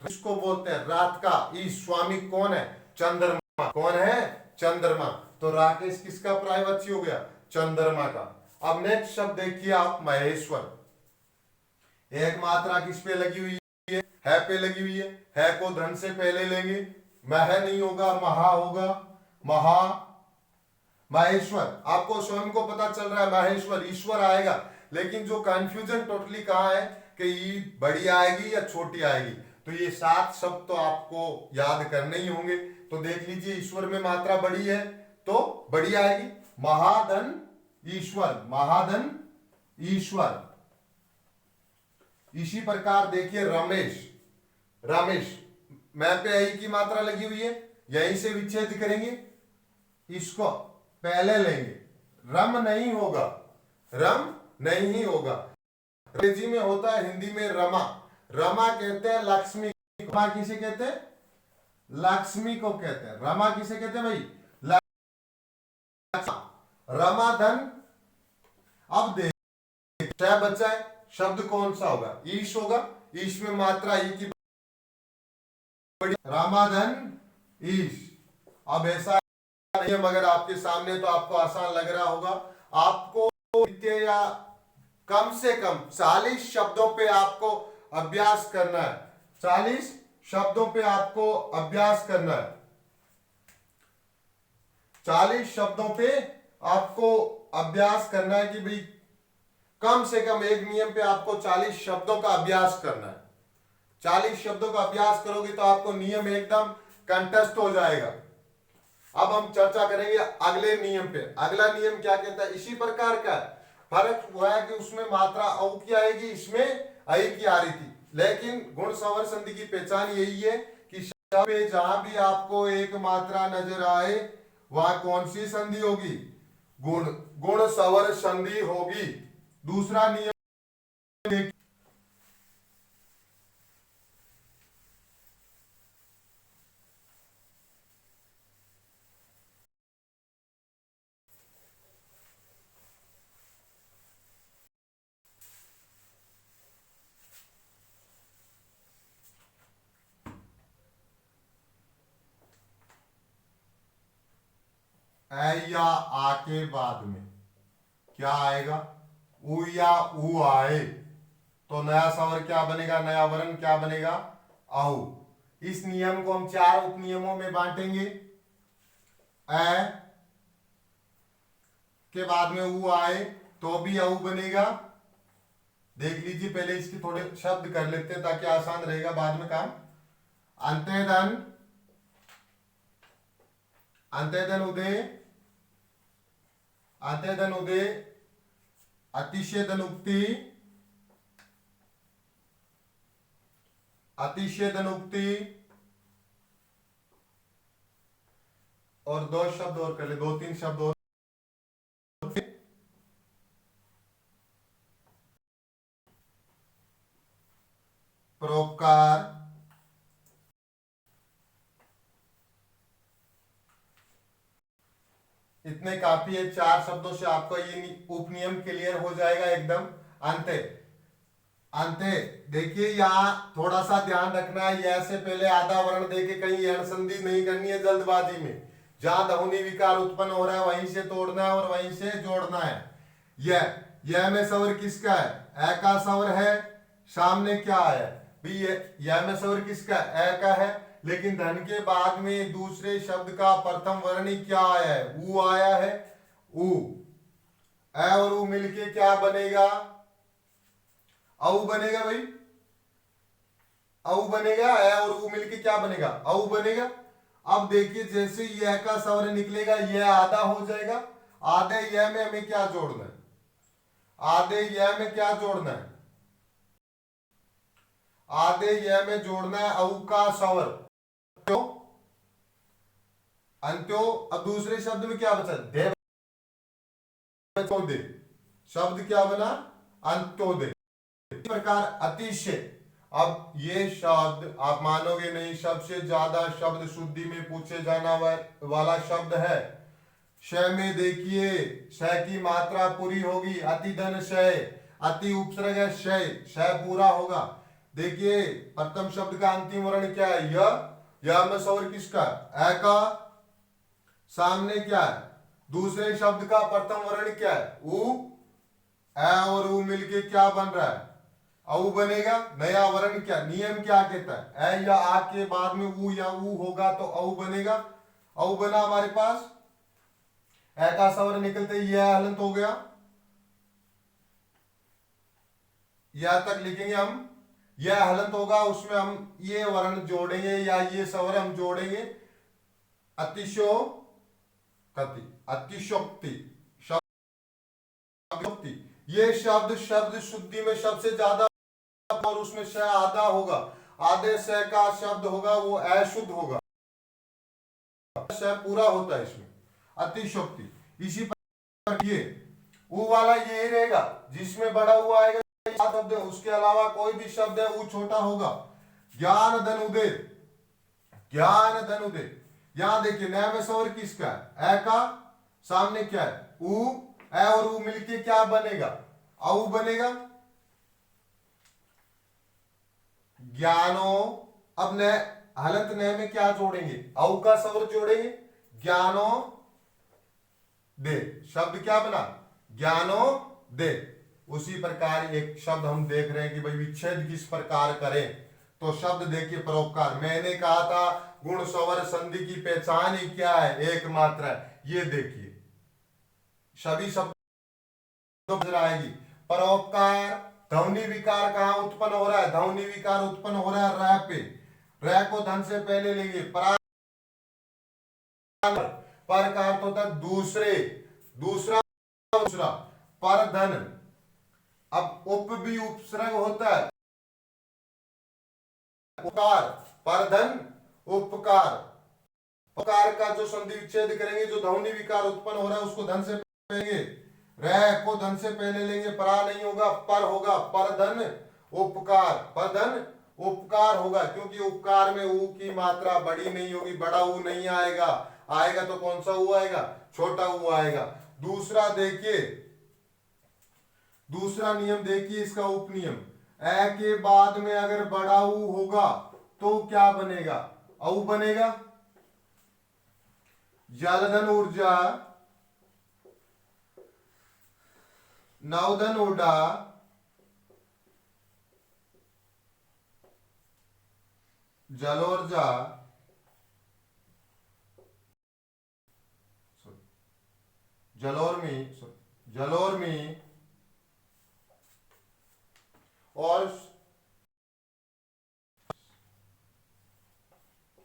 इसको बोलते हैं रात का। इस स्वामी कौन है? चंद्रमा। कौन है? चंद्रमा। तो राकेश किसका पर्यायवाची हो गया? चंद्रमा का। अब नेक्स्ट शब्द देखिए आप, महेश्वर। एक मात्रा किस पे लगी हुई है पे लगी हुई है को धन से पहले लेंगे। मह नहीं होगा, महा होगा। महा महेश्वर। आपको स्वयं को पता चल रहा है महेश्वर ईश्वर आएगा, लेकिन जो कंफ्यूजन टोटली कहां है कि ई बड़ी आएगी या छोटी आएगी। तो ये 7 शब्द तो आपको याद करने ही होंगे। तो देख लीजिए, ईश्वर में मात्रा बड़ी है तो बड़ी आएगी। महाधन ईश्वर, महाधन ईश्वर। इसी प्रकार देखिए रमेश। रमेश मैं पे आई की मात्रा लगी हुई है, यहीं से विच्छेद करेंगे, इसको पहले लेंगे। रम नहीं होगा, रम नहीं होगा। अंग्रेजी में होता है, हिंदी में रमा। रमा कहते हैं लक्ष्मी। रमा किसे कहते हैं? लक्ष्मी को कहते हैं। रमा किसे कहते हैं भाई? रमाधन। अब देख क्या बचा है? शब्द कौन सा होगा? ईश होगा। ईश में मात्रा ई की बड़ी। रामाधन ईश। अब ऐसा नहीं है, मगर आपके सामने तो आपको आसान लग रहा होगा। आपको या कम से कम 40 शब्दों पे आपको अभ्यास करना है। 40 शब्दों पे आपको अभ्यास करना है। 40 शब्दों पे आपको अभ्यास करना है कि भाई कम से कम एक नियम पे आपको 40 शब्दों का अभ्यास करना है। 40 शब्दों का अभ्यास करोगे तो आपको नियम एकदम कंठस्थ हो जाएगा। अब हम चर्चा करेंगे अगले नियम पे। अगला नियम क्या कहता है? इसी प्रकार का फर्क हुआ है कि उसमें मात्रा औ की आएगी, इसमें आई की आ रही थी। लेकिन गुण सवर संधि की पहचान यही है कि शब्द पे जहां भी आपको एक मात्रा नजर आए वहां कौन सी संधि होगी? गुण सवर संधि होगी। दूसरा नियम ए या आ के बाद में क्या आएगा? उ या उ आए तो नया स्वर क्या बनेगा? नया वर्ण क्या बनेगा? औ। इस नियम को हम 4 उपनियमों में बांटेंगे। ए के बाद में ऊ आए तो भी अऊ बनेगा। देख लीजिए, पहले इसके थोड़े शब्द कर लेते हैं ताकि आसान रहेगा बाद में काम। अंत्यधन, अंत्यधन उदय, अंत्यधन उदय, अतिशयधन उक्ति, अतिशयधन उक्ति, और 2 शब्द और कर ले, 2-3 शब्द और। परोपकार, इतने काफी है। 4 शब्दों से आपका ये उपनियम क्लियर हो जाएगा एकदम। अंत, अंत देखिए यहां थोड़ा सा ध्यान रखना है, यह से पहले आधा वर्ण देके कहीं यण संधि नहीं करनी है जल्दबाजी में। जहां ध्वनि विकार उत्पन्न हो रहा है वहीं से तोड़ना है और वहीं से जोड़ना है। यह में स्वर किसका है? ए का स्वर है। सामने क्या है भी? यह में स्वर किसका? ए का है। लेकिन धन के बाद में दूसरे शब्द का प्रथम वर्ण क्या आया है? ऊ आया है। ऊ, ए और ऊ मिलके क्या बनेगा? औ बनेगा भाई। औ बनेगा। ए और ऊ मिलके क्या बनेगा? औ बनेगा। अब देखिए जैसे यह का स्वर निकलेगा यह आधा हो जाएगा। आधे यह में हमें क्या जोड़ना है? आधे यह में क्या जोड़ना है? आधे यह में जोड़ना है औ का स्वर। क्यों? अंत्यो। अब दूसरे शब्द में क्या बचा? दे, दे। शब्द क्या बना? अंत्योदय। इस प्रकार अतिशय। अब ये शब्द आप मानोगे नहीं, सबसे ज्यादा शब्द शुद्धि में पूछे जाना वाला शब्द है। श में देखिए श की मात्रा पूरी होगी। अतिधन शय, अति उपसर्ग है शय, श पूरा होगा। देखिए प्रथम शब्द का अंतिम वर्ण क्या है? यह में स्वर किसका? ए का। सामने क्या है? दूसरे शब्द का प्रथम वर्ण क्या है? ऊ। ए और ऊ मिलके क्या बन रहा है? औ बनेगा। नया वर्ण क्या? नियम क्या कहता है? ए या आ के बाद में ऊ या ऊ होगा तो औ बनेगा। औ बना हमारे पास। ए का स्वर निकलते ही यह हलंत हो गया। यह तक लिखेंगे हम। यह हलंत होगा, उसमें हम ये वर्ण जोड़ेंगे या ये स्वर हम जोड़ेंगे। अतिशोक्ति, अतिशोक्ति, शब्द, ये शब्द शब्द शुद्धि में सबसे ज्यादा और उसमें श आधा होगा। आधे श का शब्द होगा वो अशुद्ध होगा। श पूरा होता है इसमें। अतिशोक्ति। इसी पर ये ऊ वाला यही रहेगा जिसमें बड़ा हुआ आएगा शब्द, उसके अलावा कोई भी शब्द है ऊ छोटा होगा। ज्ञान धन उदय, ज्ञान धन उदय। यहां देखिए नया में स्वर किसका है? ए का। सामने क्या है? ऊ। ए और ऊ मिलके क्या बनेगा? औ बनेगा। ज्ञानो। अब न हलंत न में क्या जोड़ेंगे? औ का स्वर जोड़ेंगे। ज्ञानो दे। शब्द क्या बना? ज्ञानो दे। उसी प्रकार एक शब्द हम देख रहे हैं कि भाई विच्छेद किस प्रकार करें। तो शब्द देखिए परोपकार। मैंने कहा था गुण स्वर संधि की पहचान ही क्या है? एक मात्रा है। ये देखिए सभी शब्दों नजर आएगी। परोपकार। ध्वनि विकार कहां उत्पन्न हो रहा है? ध्वनि विकार उत्पन्न हो रहा है र पे। र को धन से पहले लेंगे। पर का अर्थ होता है दूसरे, दूसरा, दूसरा। पर धन। अब उप भी उपसर्ग होता है। उपकार, पर धन, उपकार। उपकार का जो संधि विच्छेद करेंगे, जो ध्वनि विकार उत्पन्न हो रहा है उसको धन से पहले लेंगे। रह को धन से पहले लेंगे, परा नहीं होगा, पर होगा। पर धन उपकार, पर धन उपकार होगा, क्योंकि उपकार में ऊ की मात्रा बड़ी नहीं होगी, बड़ा ऊ नहीं आएगा। आएगा तो कौन सा ऊ आएगा? छोटा ऊ आएगा। दूसरा देखिए, दूसरा नियम देखिए इसका उपनियम। ए के बाद में अगर बड़ा ऊ होगा तो क्या बनेगा? औ बनेगा। जलधन ऊर्जा, नवधन ऊर्जा, जलोर्जा जलोर्मी जलोर्मी और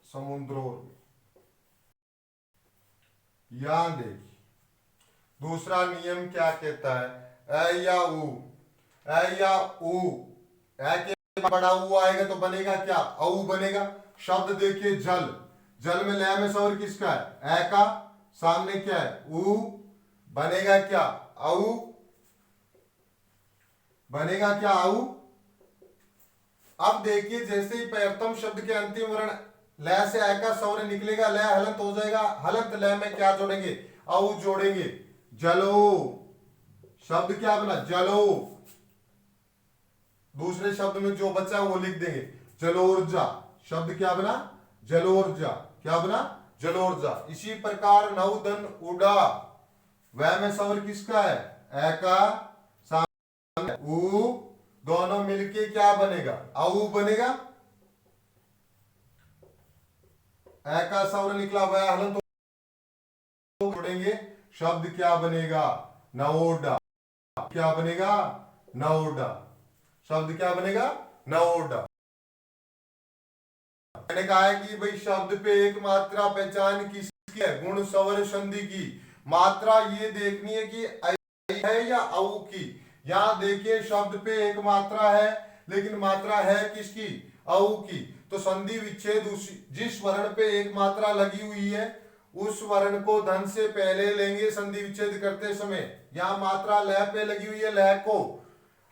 समुद्रोर्मी। यहां देखिए दूसरा नियम क्या कहता है, ए या ऊ, ए या ऊ, ए के बड़ा ऊ आएगा तो बनेगा क्या, औ बनेगा। शब्द देखिए जल, जल में लय में स्वर किसका है, ए का, सामने क्या है ऊ, बनेगा क्या औ, बनेगा क्या औ। अब देखिए जैसे ही प्रथम शब्द के अंतिम वर्ण लय से ए का स्वर निकलेगा, लय हलंत हो जाएगा, हलंत लय में क्या जोड़ेंगे, औ जोड़ेंगे। जलो शब्द क्या बना, जलो, दूसरे शब्द में जो बचा वो लिख देंगे जलोर्जा। शब्द क्या बना, जलोर्जा, क्या बना, जलोर्जा। इसी प्रकार नवदन उड़ा, वह में स्वर किसका है, ए का, सामने ऊ, दोनों मिलके क्या बनेगा, औ बनेगा। ए का स्वर निकला, वह हलंत जोड़ेंगे, शब्द क्या बनेगा, नवोडा, क्या बनेगा, नवोडा, शब्द क्या बनेगा, नवोडा। मैंने कहा है कि भाई शब्द पे एक मात्रा पहचान किसकी है, गुण स्वर संधि की। मात्रा ये देखनी है कि ऐ है या औ की। यहां देखिए शब्द पे एक मात्रा है, लेकिन मात्रा है किसकी, औ की। तो संधि विच्छेद जिस वर्ण पे एक मात्रा लगी हुई है उस वर्ण को धन से पहले लेंगे संधि विच्छेद करते समय। यहां मात्रा लय पे लगी हुई है, लय को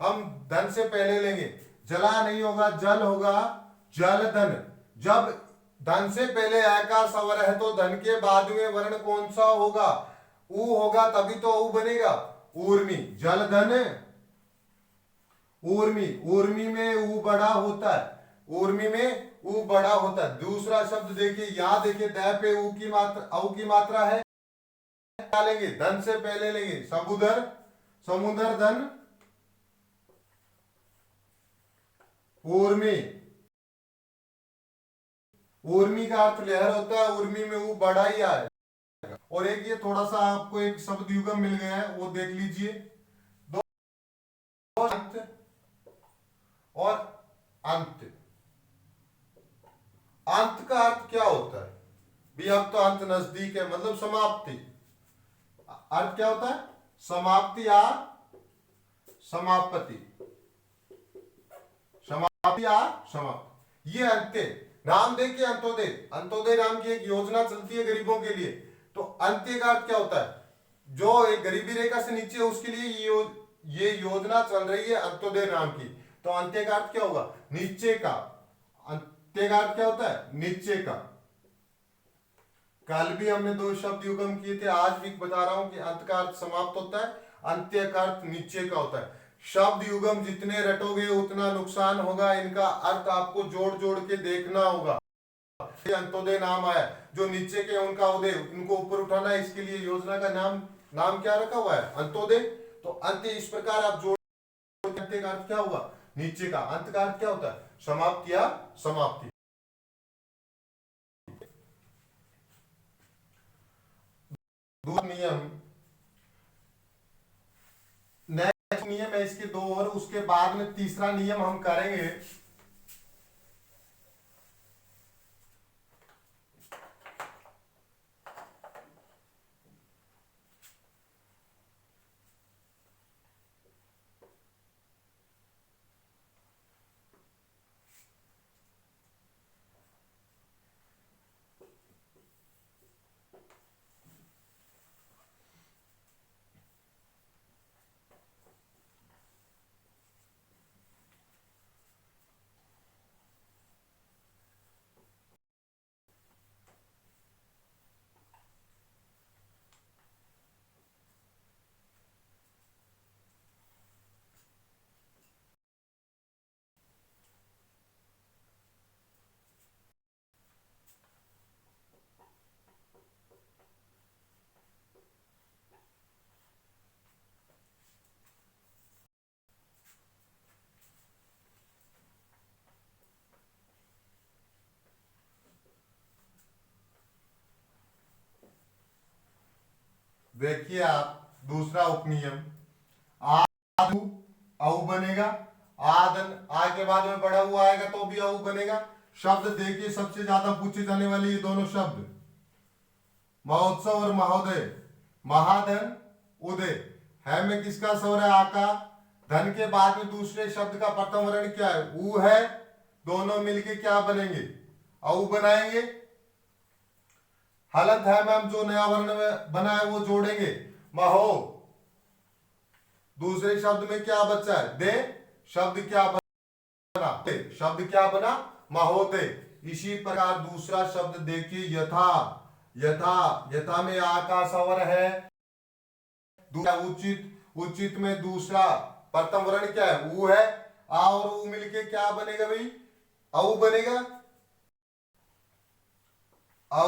हम धन से पहले लेंगे। जला नहीं होगा, जल होगा, जल धन। जब धन से पहले ए का स्वर है तो धन के बाद में वर्ण कौन सा होगा, ऊ होगा, तभी तो ऊ बनेगा, ऊर्मी। जल धन ऊर्मी, ऊर्मी में ऊ बड़ा होता है, ऊर्मी में ऊ बड़ा होता है। दूसरा शब्द देखिए, यहां देखिए दै पे ऊ की मात्रा, औ की मात्रा है, क्या लेंगे, धन से पहले लेंगे, समुदर, समुदर धन ऊर्मी। ऊर्मी का अर्थ लहर होता है, ऊर्मी में वो बड़ा ही आए। और एक ये थोड़ा सा आपको एक शब्द युगम मिल गया है, वो देख लीजिए, दो अंत और अंत। अंत का अर्थ क्या होता है भी, अब तो अंत नजदीक है, मतलब समाप्ति। अर्थ क्या होता है, समाप्ति या समापति, समाप्ति या समाप्ति, ये अंत्य। नाम देखिए अंत्योदय, अंत्योदय नाम की एक योजना चलती है गरीबों के लिए। तो अंत्य का अर्थ क्या होता है, जो एक गरीबी रेखा से नीचे उसके लिए ये योजना चल रही है अंत्योदय नाम की। तो अंत्य का अर्थ क्या होगा, नीचे का। अंत्य का अर्थ क्या होता है, नीचे का। कल भी हमने दो शब्द युगम किए थे, आज भी बता रहा हूं कि अंत का अर्थ समाप्त होता है, अंत्य का अर्थ नीचे का होता है। शब्द युगम जितने रटोगे उतना नुकसान होगा, इनका अर्थ आपको जोड़ जोड़ के देखना होगा। अंत्योदय नाम आया, जो नीचे के उनका उदय, उनको ऊपर उठाना है, इसके लिए योजना का नाम क्या रखा हुआ है, अंत्योदय। तो अंत्य इस प्रकार आप जोड़, अंत्य का अर्थ क्या हुआ, नीचे का। अंत का अर्थ क्या होता है, समाप्ति या समाप्ति। दूसरा नियम, नेक्स्ट नियम है इसके दो, और उसके बाद में तीसरा नियम हम करेंगे। देखिए आप दूसरा उपनियम, आदु औ बनेगा, आदन आ के बाद में बड़ा हुआ आएगा तो भी औ बनेगा। शब्द देखिए सबसे ज्यादा पूछे जाने वाले ये दोनों शब्द, महोत्सव और महोदय। महाधन उदय है में किसका स्वर है? आ का। धन के बाद में दूसरे शब्द का प्रथम वर्ण क्या है? ऊ है। दोनों मिलके क्या बनेंगे? औ बनाएंगे। हलंत है में हम जो नया वर्ण बना है वो जोड़ेंगे, महो। दूसरे शब्द में क्या बचा है? दे। शब्द क्या बना? दे। शब्द क्या बना? महोदय। इसी प्रकार दूसरा शब्द देखिए, यथा। यथा, यथा में आ का स्वर है। उचित, उचित में दूसरा प्रथम वर्ण क्या है? ऊ है। आ और ऊ मिलके क्या बनेगा भाई? औ बनेगा। औ।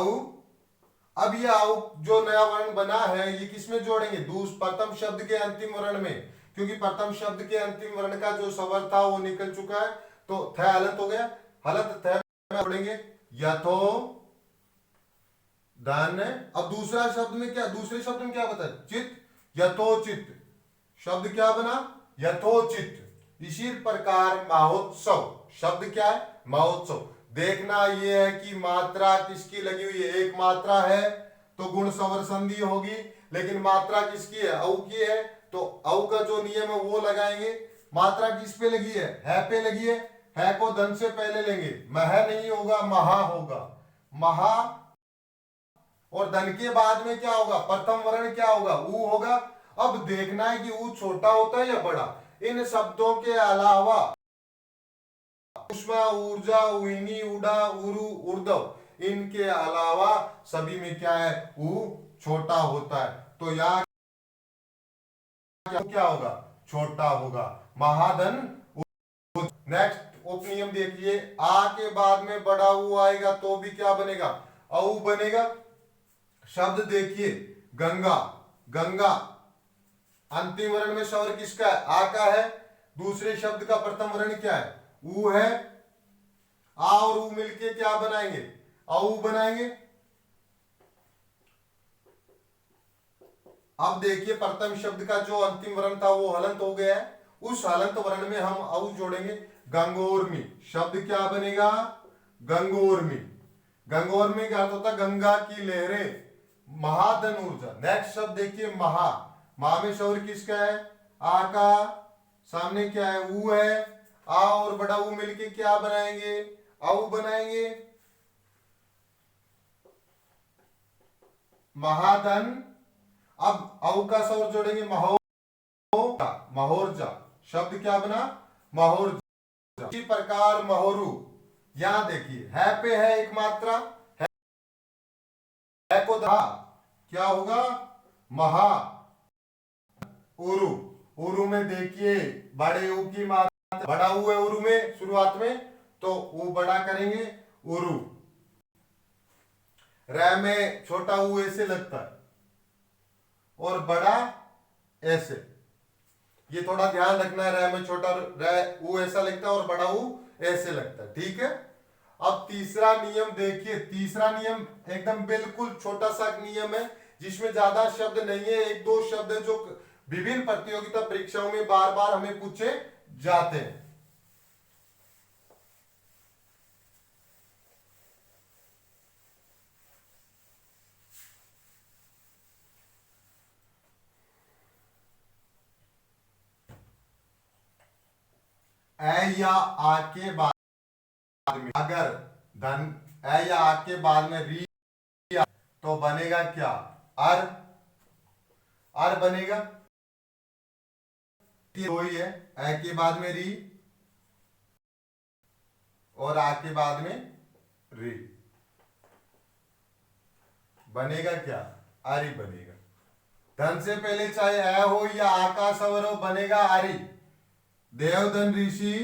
अब ये औ जो नया वर्ण बना है ये किसमें जोड़ेंगे? प्रथम शब्द के अंतिम वर्ण में, क्योंकि प्रथम शब्द के अंतिम वर्ण का जो स्वर था वो निकल चुका है, तो थ हलंत हो गया। हलंत थ में जोड़ेंगे यथो धन। अब दूसरा शब्द में क्या, दूसरे शब्द में क्या बता? चित। यथोचित। शब्द क्या बना? यथोचित। इसी प्रकार महोत्सव, शब्द क्या है? महोत्सव। देखना ये है कि मात्रा किसकी लगी हुई है? एक मात्रा है तो गुण स्वर संधि होगी, लेकिन मात्रा किसकी है? औ की है, तो औ का जो नियम है वो लगाएंगे। मात्रा किस पे लगी है पे लगी है को धन से पहले लेंगे, मह नहीं होगा, महा होगा। महा और धन के बाद में क्या होगा? प्रथम वर्ण क्या होगा? ऊ होगा। अब देखना है कि ऊ छोटा होता है या बड़ा। इन शब्दों के अलावा उष्मा, ऊर्जा, उइनी, उड़ा, उरु, उर्दव, इनके अलावा सभी में क्या है? ऊ छोटा होता है। तो यहाँ क्या होगा? छोटा होगा। महाधन। नेक्स्ट उपनियम देखिए, आ के बाद में बड़ा ऊ आएगा तो भी क्या बनेगा? औ बनेगा। शब्द देखिए, गंगा। गंगा अंतिम वर्ण में स्वर किसका है? आ का है। दूसरे शब्द का प्रथम वर्ण क्या है? ऊ है। आ और ऊ मिलके क्या बनाएंगे? औ बनाएंगे। अब देखिए प्रथम शब्द का जो अंतिम वर्ण था वो हलंत हो गया है, उस हलंत वर्ण में हम औ जोड़ेंगे। गंगोर्मी। शब्द क्या बनेगा? गंगोर्मी। गंगोर्मी का अर्थ होता है गंगा की लहरें, महाधन ऊर्जा। नेक्स्ट शब्द देखिए, महा। महा में स्वर किसका है? आ का। सामने क्या है? ऊ है। आ और बड़ा ऊ मिलके क्या बनाएंगे? औ बनाएंगे। महाधन। अब औ का स्वर जोड़ेंगे, महो। महोर्जा। शब्द क्या बना? महोर्जा। इसी प्रकार महोरु। यहां देखिए, है पे है एक मात्रा, है को धा क्या होगा? महा। उरु। उरु में देखिए बड़े ऊ की मात्रा, बड़ा ऊ है उरु में शुरुआत में, तो ऊ बड़ा करेंगे, उरु। रै में छोटा ऊ ऐसे लगता है और बड़ा ऐसे, ये थोड़ा ध्यान रखना है। रै में छोटा रै ऊ ऐसा लगता है और बड़ा ऊ ऐसे लगता है, ठीक है। अब तीसरा नियम देखिए, तीसरा नियम एकदम बिल्कुल छोटा सा नियम है जिसमें ज्यादा शब्द नहीं है, एक दो शब्द है जो विभिन्न प्रतियोगिता परीक्षाओं में बार बार हमें पूछे जाते हैं। ए या आ के बाद में अगर धन ए या आ के बाद में री तो बनेगा क्या? अर। अर बनेगा। दो ही है, ए के बाद में री और आ के बाद में री, बनेगा क्या? आरी बनेगा। धन से पहले चाहे ए हो या आकाश स्वर हो, बनेगा आरी। देवधन ऋषि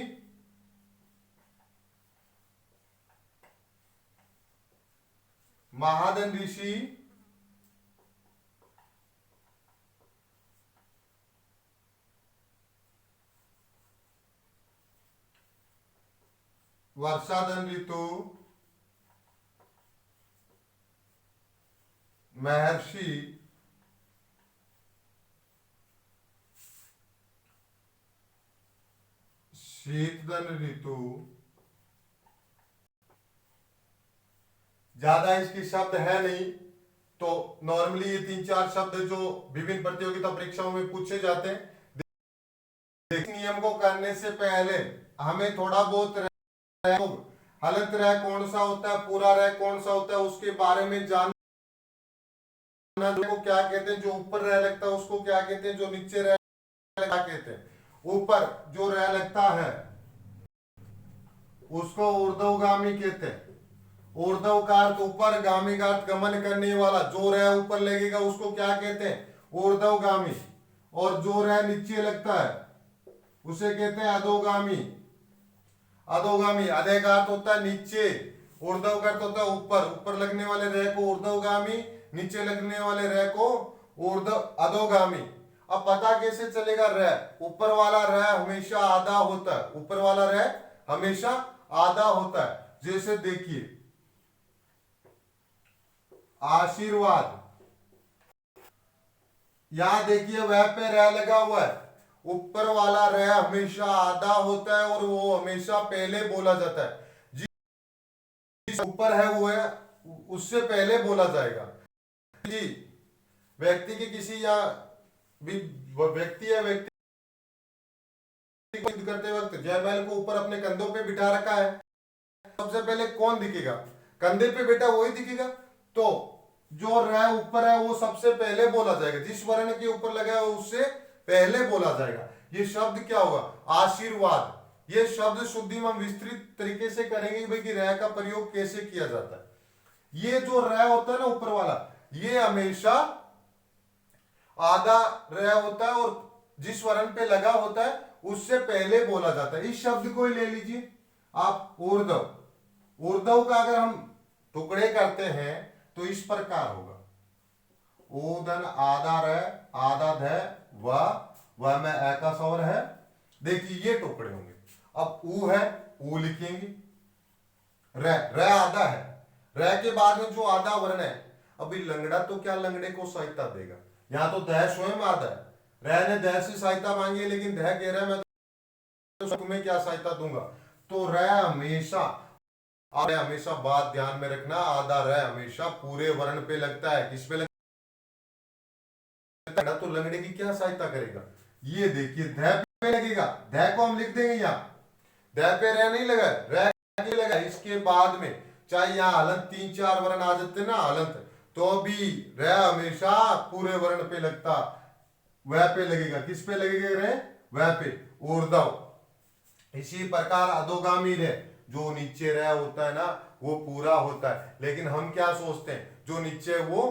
महाधन ऋषि वर्षाधन ऋतु महर्षि शीतल ऋतु, ज्यादा इसके शब्द है नहीं, तो नॉर्मली ये 3-4 शब्द जो विभिन्न प्रतियोगिता परीक्षाओं में पूछे जाते हैं। नियम को करने से पहले हमें थोड़ा बहुत हलंत रह कौन सा होता है, पूरा रह कौन सा होता है, उसके बारे में जानना। को क्या कहते हैं, जो ऊपर रह लगता है उसको क्या कहते हैं, जो नीचे रह क्या कहते हैं। ऊपर जो रह लगता है उसको ऊर्ध्वगामी कहते हैं। ऊर्ध्व का अर्थ ऊपर, गामी का अर्थ गमन करने वाला। जो रह ऊपर लगेगा उसको क्या कहते हैं, ऊर्ध्वगामी। और जो रह नीचे लगता है उसे कहते हैं अधोगामी। अधोगामी, अधे का अर्थ होता है नीचे, ऊर्ध्व का अर्थ होता है ऊपर। ऊपर लगने वाले रह को ऊर्ध्वगामी, नीचे लगने वाले रह को ऊर्ध्व अधोगामी। अब पता कैसे चलेगा, रह ऊपर वाला रह हमेशा आधा होता है, ऊपर वाला रह हमेशा आधा होता है। जैसे देखिए आशीर्वाद, यहां देखिए वह पे रह लगा हुआ है, ऊपर वाला रह हमेशा आधा होता है और वो हमेशा पहले बोला जाता है। जिस ऊपर है वो है उससे पहले बोला जाएगा। जी व्यक्ति की किसी या व्यक्ति या व्यक्ति करते वक्त जयमहल को ऊपर अपने कंधों पे बिठा रखा है, सबसे पहले कौन दिखेगा, कंधे पे बैठा वही दिखेगा। तो जो रह ऊपर है वो सबसे पहले बोला जाएगा, जिस वर्ण के ऊपर लगा है उससे पहले बोला जाएगा। ये शब्द क्या होगा, आशीर्वाद। ये शब्द शुद्धि में विस्तृत तरीके से करेंगे भाई कि रह का प्रयोग कैसे किया जाता है। ये जो रह होता है ना ऊपर वाला, ये हमेशा आधा रह होता है और जिस वर्ण पे लगा होता है उससे पहले बोला जाता है। इस शब्द को ही ले लीजिए आप, ऊर्ध्व। ऊर्ध्व का अगर हम टुकड़े करते हैं तो इस प्रकार होगा, ऊधन आधा रह आधा ध वह में ए का स्वर है। देखिए ये टुकड़े होंगे। अब ऊ है, ऊ लिखेंगे। र आधा है, र के बाद में जो आधा वर्ण है, अभी लंगड़ा तो क्या लंगड़े को सहायता देगा, यहां तो दह स्वयं आधा है। र ने दह से सहायता मांगी है लेकिन दह कह रहा है मैं तो तुम्हें क्या सहायता दूंगा। तो र हमेशा बात ध्यान में रखना, आधा र हमेशा पूरे वर्ण पे लगता है। किस पे लगता है, तो लंगड़े की क्या सहायता करेगा। ये देखिए ध पे लगेगा, ध को हम लिख देंगे यहाँ, ध पे रह नहीं लगा, रह लगा। इसके बाद में चाहे यहाँ हलंत 3-4 वर्ण आ जाते ना हलंत, तो भी रह हमेशा पूरे वर्ण पे लगता, वह पे लगेगा। किस पे लगेगा रह, वह पे, ऊर्ध्व। इसी प्रकार अधोगामी रह, जो नीचे रह होता है ना वो पूरा होता है, लेकिन हम क्या सोचते हैं जो नीचे वो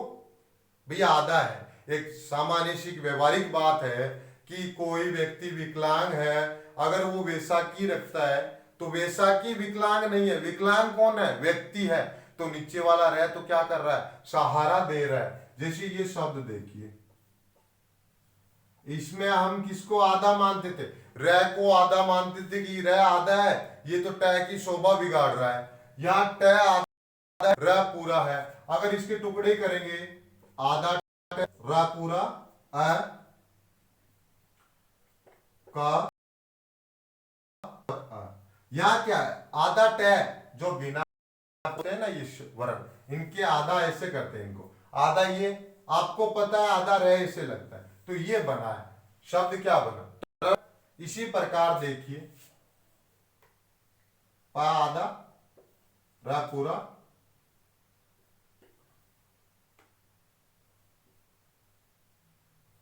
भी आधा है। एक सामान्य व्यवहारिक बात है कि कोई व्यक्ति विकलांग है, अगर वो वैसाखी रखता है तो वैसाखी विकलांग नहीं है, विकलांग कौन है, व्यक्ति है। तो नीचे वाला रह तो क्या कर रहा है, सहारा दे रहा है। जैसे ये शब्द देखिए, इसमें हम किसको आधा मानते थे, रह को आधा मानते थे कि रह आधा है, ये तो ट की शोभा बिगाड़ रहा है। यहां ट आधा, रह पूरा है। अगर इसके टुकड़े करेंगे, आधा रह पूरा, अ का यहां क्या है, आधा ट जो बिना होते हैं ना ये वर्ण, इनके आधा ऐसे करते हैं, इनको आधा, ये आपको पता है आधा रह ऐसे लगता है, तो ये बना है शब्द, क्या बना। इसी प्रकार देखिए पा आधा रा पूरा,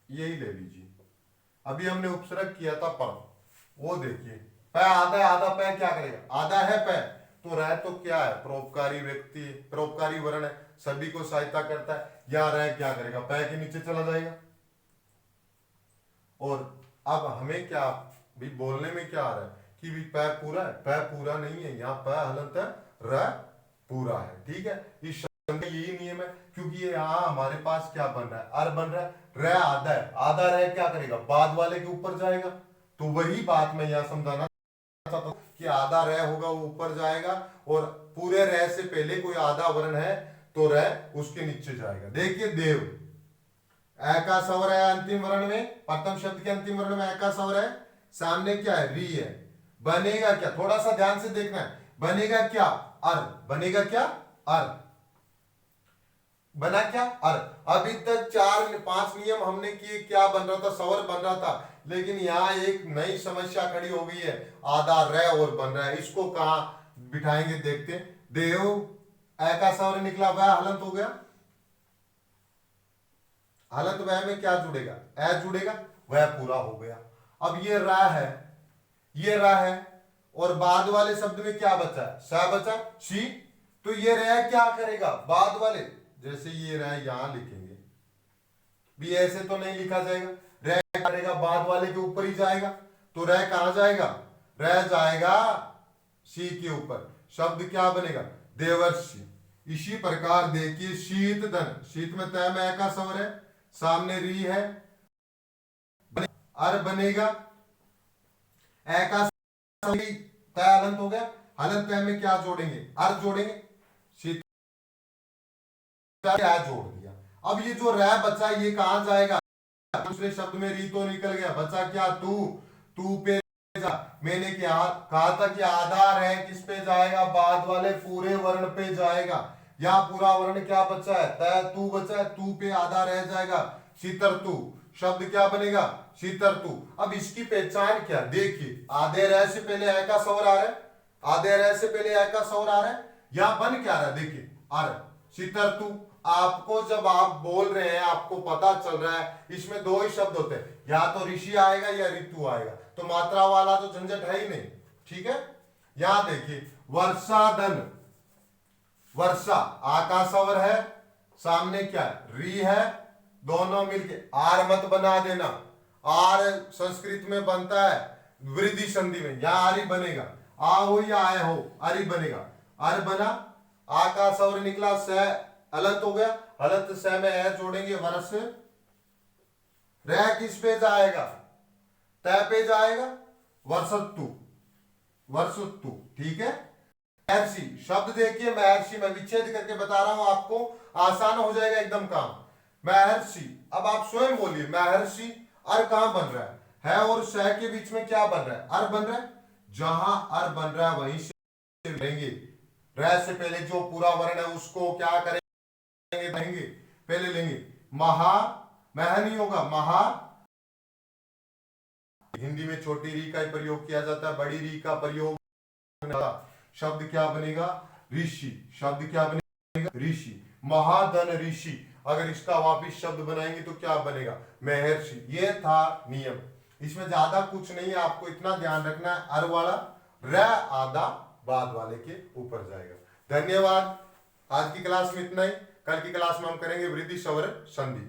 यही ले लीजिए। अभी हमने उपसर्ग किया था पर, वो देखिए पै आधा, आधा पै क्या करेगा, आधा है पै, तो रह तो क्या है, परोपकारी व्यक्ति, परोपकारी वर्ण है, सभी को सहायता करता है। या रह क्या करेगा, पै के नीचे चला जाएगा। और अब हमें क्या भी बोलने में क्या आ रहा है कि भी पै पूरा है, पै पूरा नहीं है, यहाँ पै हलंत है, रह पूरा है। ठीक है, इस शब्द का यही नियम है, क्योंकि ये यहाँ हमारे पास क्या बन रहा है, अर बन रहा है, रह आधा है, आधा रह क्या करेगा, बाद वाले के ऊपर जाएगा। तो वही बात मैं यहाँ समझाना चाहता हूं कि आधा रह होगा वो ऊपर जाएगा, और पूरे रह से पहले कोई आधा वर्ण है तो रह उसके नीचे जाएगा। देखिए देव, ए का स्वर है अंतिम वर्ण में, प्रथम शब्द के अंतिम वर्ण में ए का स्वर है, सामने क्या है, री है। बनेगा क्या, थोड़ा सा ध्यान से देखना है, बनेगा क्या, अर, बनेगा क्या, अर, बना क्या, अर। अभी तक 4-5 नियम हमने किए, क्या बन रहा था, स्वर बन रहा था, लेकिन यहाँ एक नई समस्या खड़ी हो गई है, आधा रे और बन रहा है, इसको कहां बिठाएंगे देखते हैं। देव ए का स्वर निकला, वह हलंत हो गया, हलंत वह में क्या जुड़ेगा, ए जुड़ेगा, वह पूरा हो गया। अब ये रा है, ये रा है, और बाद वाले शब्द में क्या बचा है, सा बचा, शी, तो ये रे क्या करेगा, बाद वाले, जैसे ये रे यहां लिखेंगे भी ऐसे तो नहीं लिखा जाएगा, रे करेगा बाद वाले के ऊपर ही जाएगा, तो रे कहां जाएगा, रे जाएगा शी के ऊपर, शब्द क्या बनेगा, देवर्षि। इसी प्रकार देखिए शीत धन, शीत में तय में का स्वर है, सामने री है, अर बनेगा, ए का तय हलंत हो गया, हलंत तय में क्या जोड़ेंगे, अर जोड़ेंगे, शीत क्या जोड़ दिया। अब ये जो रह बचा ये कहां जाएगा, दूसरे शब्द में री तो निकल गया, बचा क्या, तू, तू पे जा। मैंने क्या कहा था कि आधार है किस पे जाएगा, बाद वाले पूरे वर्ण पे जाएगा, या पूरा वर्ण क्या बचा है, तय तू बचा है, तू पे आधा रह जाएगा, शीतर तू, शब्द क्या बनेगा, शीतर तू। अब इसकी पहचान क्या, देखिए आधे रह से पहले ए का स्वर आ रहा है, आधे रह से पहले ए का स्वर आ रहा है, या बन क्या रहा है, देखिए आ रहा है शीतर तू। आपको जब आप बोल रहे हैं आपको पता चल रहा है इसमें दो ही शब्द होते हैं, या तो ऋषि आएगा या ऋतु आएगा, तो मात्रा वाला तो झंझट है ही नहीं, ठीक है। यहां देखिए वर्षा धन, वर्षा आ का स्वर है, सामने क्या है, री है, दोनों मिलके आर मत बना देना, आर संस्कृत में बनता है वृद्धि संधि में, यहां आर ही बनेगा, आ हो या आय हो, आर ही बनेगा, आर बना, आ का स्वर निकला, स हलंत हो गया, हलंत स में ए जोड़ेंगे, वर्ष, रह किस पे जाएगा, तय पे जाएगा, वर्षतु, वर्षतु, ठीक है। महर्षि शब्द देखिए, महर्षि मैं विच्छेद करके बता रहा हूं आपको, आसान हो जाएगा एकदम काम। महर्षि, अब आप स्वयं बोलिए महर्षि, अर कहां बन रहा है और स के बीच में क्या बन रहा है, अर बन रहा है, जहां अर बन रहा है वहीं से लेंगे, रह से पहले जो पूरा वर्ण है उसको क्या करेंगे, लेंगे, पहले लेंगे, महा, मह नहीं होगा, महा, हिंदी में छोटी री का प्रयोग किया जाता है, बड़ी री का प्रयोग, शब्द क्या बनेगा, ऋषि, शब्द क्या बनेगा, ऋषि, महाधन ऋषि। अगर इसका वापिस शब्द बनाएंगे तो क्या बनेगा, महर्षि। ये था नियम, इसमें ज्यादा कुछ नहीं है, आपको इतना ध्यान रखना है, अर वाला र आधा बाद वाले के ऊपर जाएगा। धन्यवाद, आज की क्लास में इतना ही, कल की क्लास में हम करेंगे वृद्धि स्वर संधि।